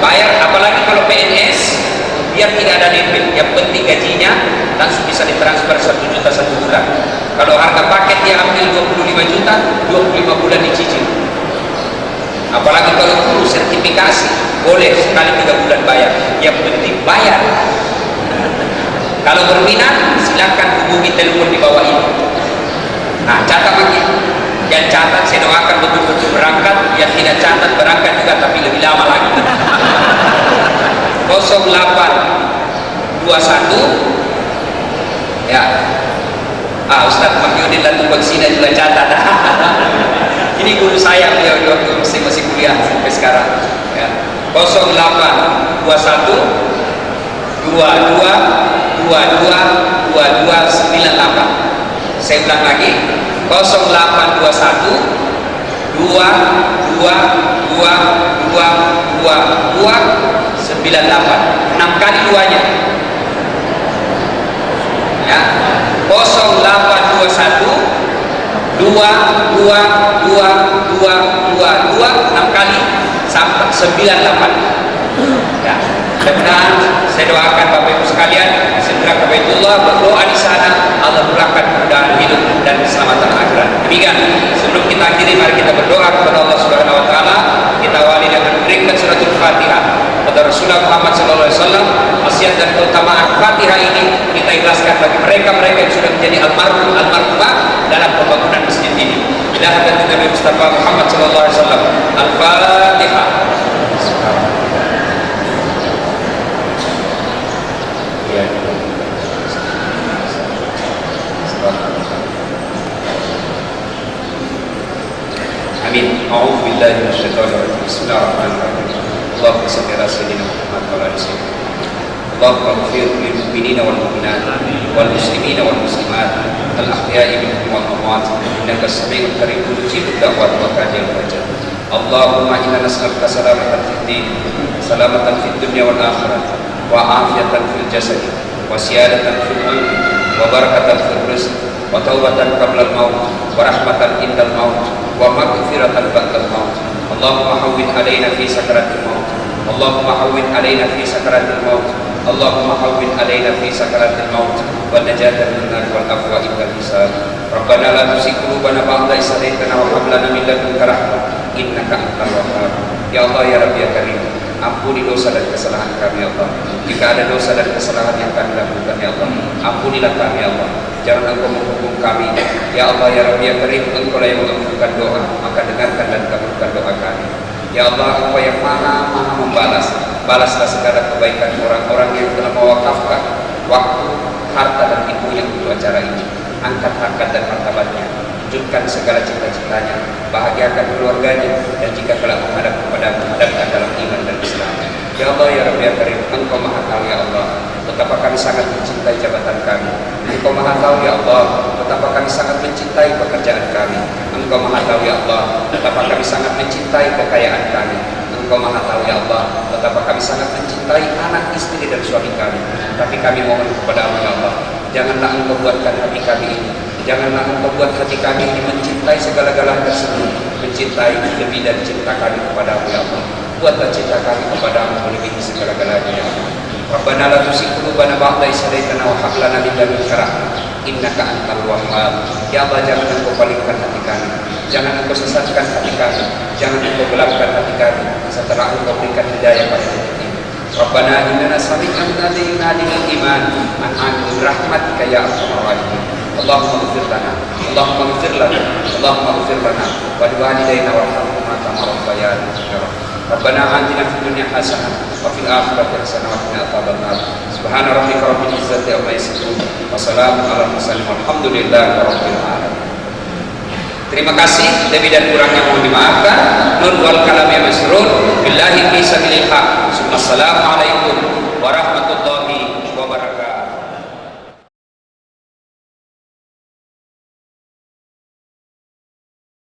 bayar, apalagi kalau PNS biar tidak ada DP, yang penting gajinya langsung bisa ditransfer 1 juta 1 bulan. Kalau harga paket dia ambil 25 juta, 25 bulan dicicil. Apalagi kalau perlu sertifikasi, boleh sekali 3 bulan bayar, yang penting bayar. Kalau berminat silakan hubungi telepon di bawah ini. Nah, catat lagi. Yang catat saya doakan betul-betul berangkat, yang tidak catat berangkat juga tapi lebih lama lagi. 0821 ya. Ustaz Mahyudin Latul Baksina juga catat. Ini guru saya, beliau waktu masih kuliah sampai sekarang ya. 0821 2298. Saya ulang lagi, 0821 2298. 6 kali duanya ya. 0821 2222 6 kali sampai 98 ya. Mudah-mudahan saya doakan Bapak Ibu sekalian segera ke Baitullah, berdoa di sana, Allah murahkan kemudahan hidup dan keselamatan akhirat. Demikian, sebelum kita akhiri mari kita berdoa kepada Allah Subhanahu wa taala. Kita awali dengan memberikan suratul Fatihah kepada Rasulullah Muhammad sallallahu alaihi wasallam. Wasiat dan keutamaan Fatihah ini kita ikhlaskan bagi mereka-mereka yang sudah menjadi almarhumah dalam pembangunan masjid ini. Bila hadratin Nabi Mustafa Muhammad sallallahu alaihi wasallam. Al-Fatihah. Amin. A'udzu billahi minasyaitonir rajim. Bismillahirrahmanirrahim. Allahumma shalli ala sayyidina Muhammad wa ala ali sayyidina. Allahumma ighfir lil mu'minina wal mu'minat wal muslimina wal muslimat al ahya'i minhum wal amwat innaka samii'un qariib mujibud da'wat wa qadiyal hajat. Allahumma inna nas'aluka salamatan fid din, salamatan fid dunya wal akhirah, wa afiyatan fil jasad, wa siyadatan fil mulk, wa barakatan fil rizq, wa taubatan qabla al-maut, wa rahmatan indal maut, wa maghfiratan ba'dal maut. Allahumma hawwin 'alaina fi sakaratil maut. Allahumma hawwin 'alaina fi sakaratil maut. Allahumma hawwin 'alaina fi sakaratil maut wa najatan minan nar wal afwa indal hisab. Rabbana la tuzigh qulubana ba'da idh hadaytana wa hab lana min ladunka rahmah innaka antal wahhab. Ya Allah ya Rabbi ya Karim, ampuni dosa dan kesalahan kami ya Allah. Jika ada dosa dan kesalahan yang kami lakukan ya Allah, ampunilah kami ya Allah. Jangan Engkau menghukum kami ya Allah ya Rabbi ya Karim. Engkau yang mengampunkan doa, maka dengarkan dan kabulkan doa kami ya Allah. Engkau yang maha membalas. Balaslah segala kebaikan orang-orang yang telah mewakafkan waktu, harta dan ibunya untuk acara ini. Angkat harkat dan martabatnya, wujudkan segala cita-citanya, bahagiakan keluarganya, dan jika kelak menghadap kepadamu, hadapkan dalam iman dan Islam. Ya Allah, ya Rabbi, ya Karim, Engkau Maha Tahu ya Allah betapa kami sangat mencintai jabatan kami. Engkau Maha Tahu ya Allah betapa kami sangat mencintai pekerjaan kami. Engkau Maha Tahu ya Allah betapa kami sangat mencintai kekayaan kami. Engkau Maha Tahu ya Allah betapa kami sangat mencintai anak, istri dan suami kami. Tapi kami mohon kepada-Mu ya Allah, janganlah Engkau buatkan hati kami ini, janganlah Engkau buat hati kami ini mencintai segala-galanya tersebut, mencintai lebih dari cinta kami kepada-Mu ya Allah. Buatlah cinta kami kepada-Mu melebihi segala-galanya ya Allah. Rabbana la tuzigh qulubana ba'da idh hadaytana wa hab lana min ladunka rahmah innaka antal wahhab. Ya Allah, jangan Engkau palingkan hati kami, jangan Engkau sesatkan hati kami, jangan Engkau gelapkan hati kami setelah Engkau berikan hidayah pada hati ini. Rabbana innana sami'na munadiyan yunadi lil iman an aminu rahmatika ya arhamar rahimin. Allahumma ighfir lana, Allahumma ighfir lana, Allahumma ighfir lana wa liwalidayna warhamhuma kama rabbayana shaghira. Rabbana atina fid dunya hasanah wa fil akhirati hasanah wa qina adzabannar. Subhana rabbika rabbil izzati amma yasifun wa salamun alal mursalin walhamdulillahi rabbil alamin. Terima kasih, lebih dan kurangnya mohon dimaafkan. Nun wal kalam ya masrur billahi fi sabilillah. Assalamualaikum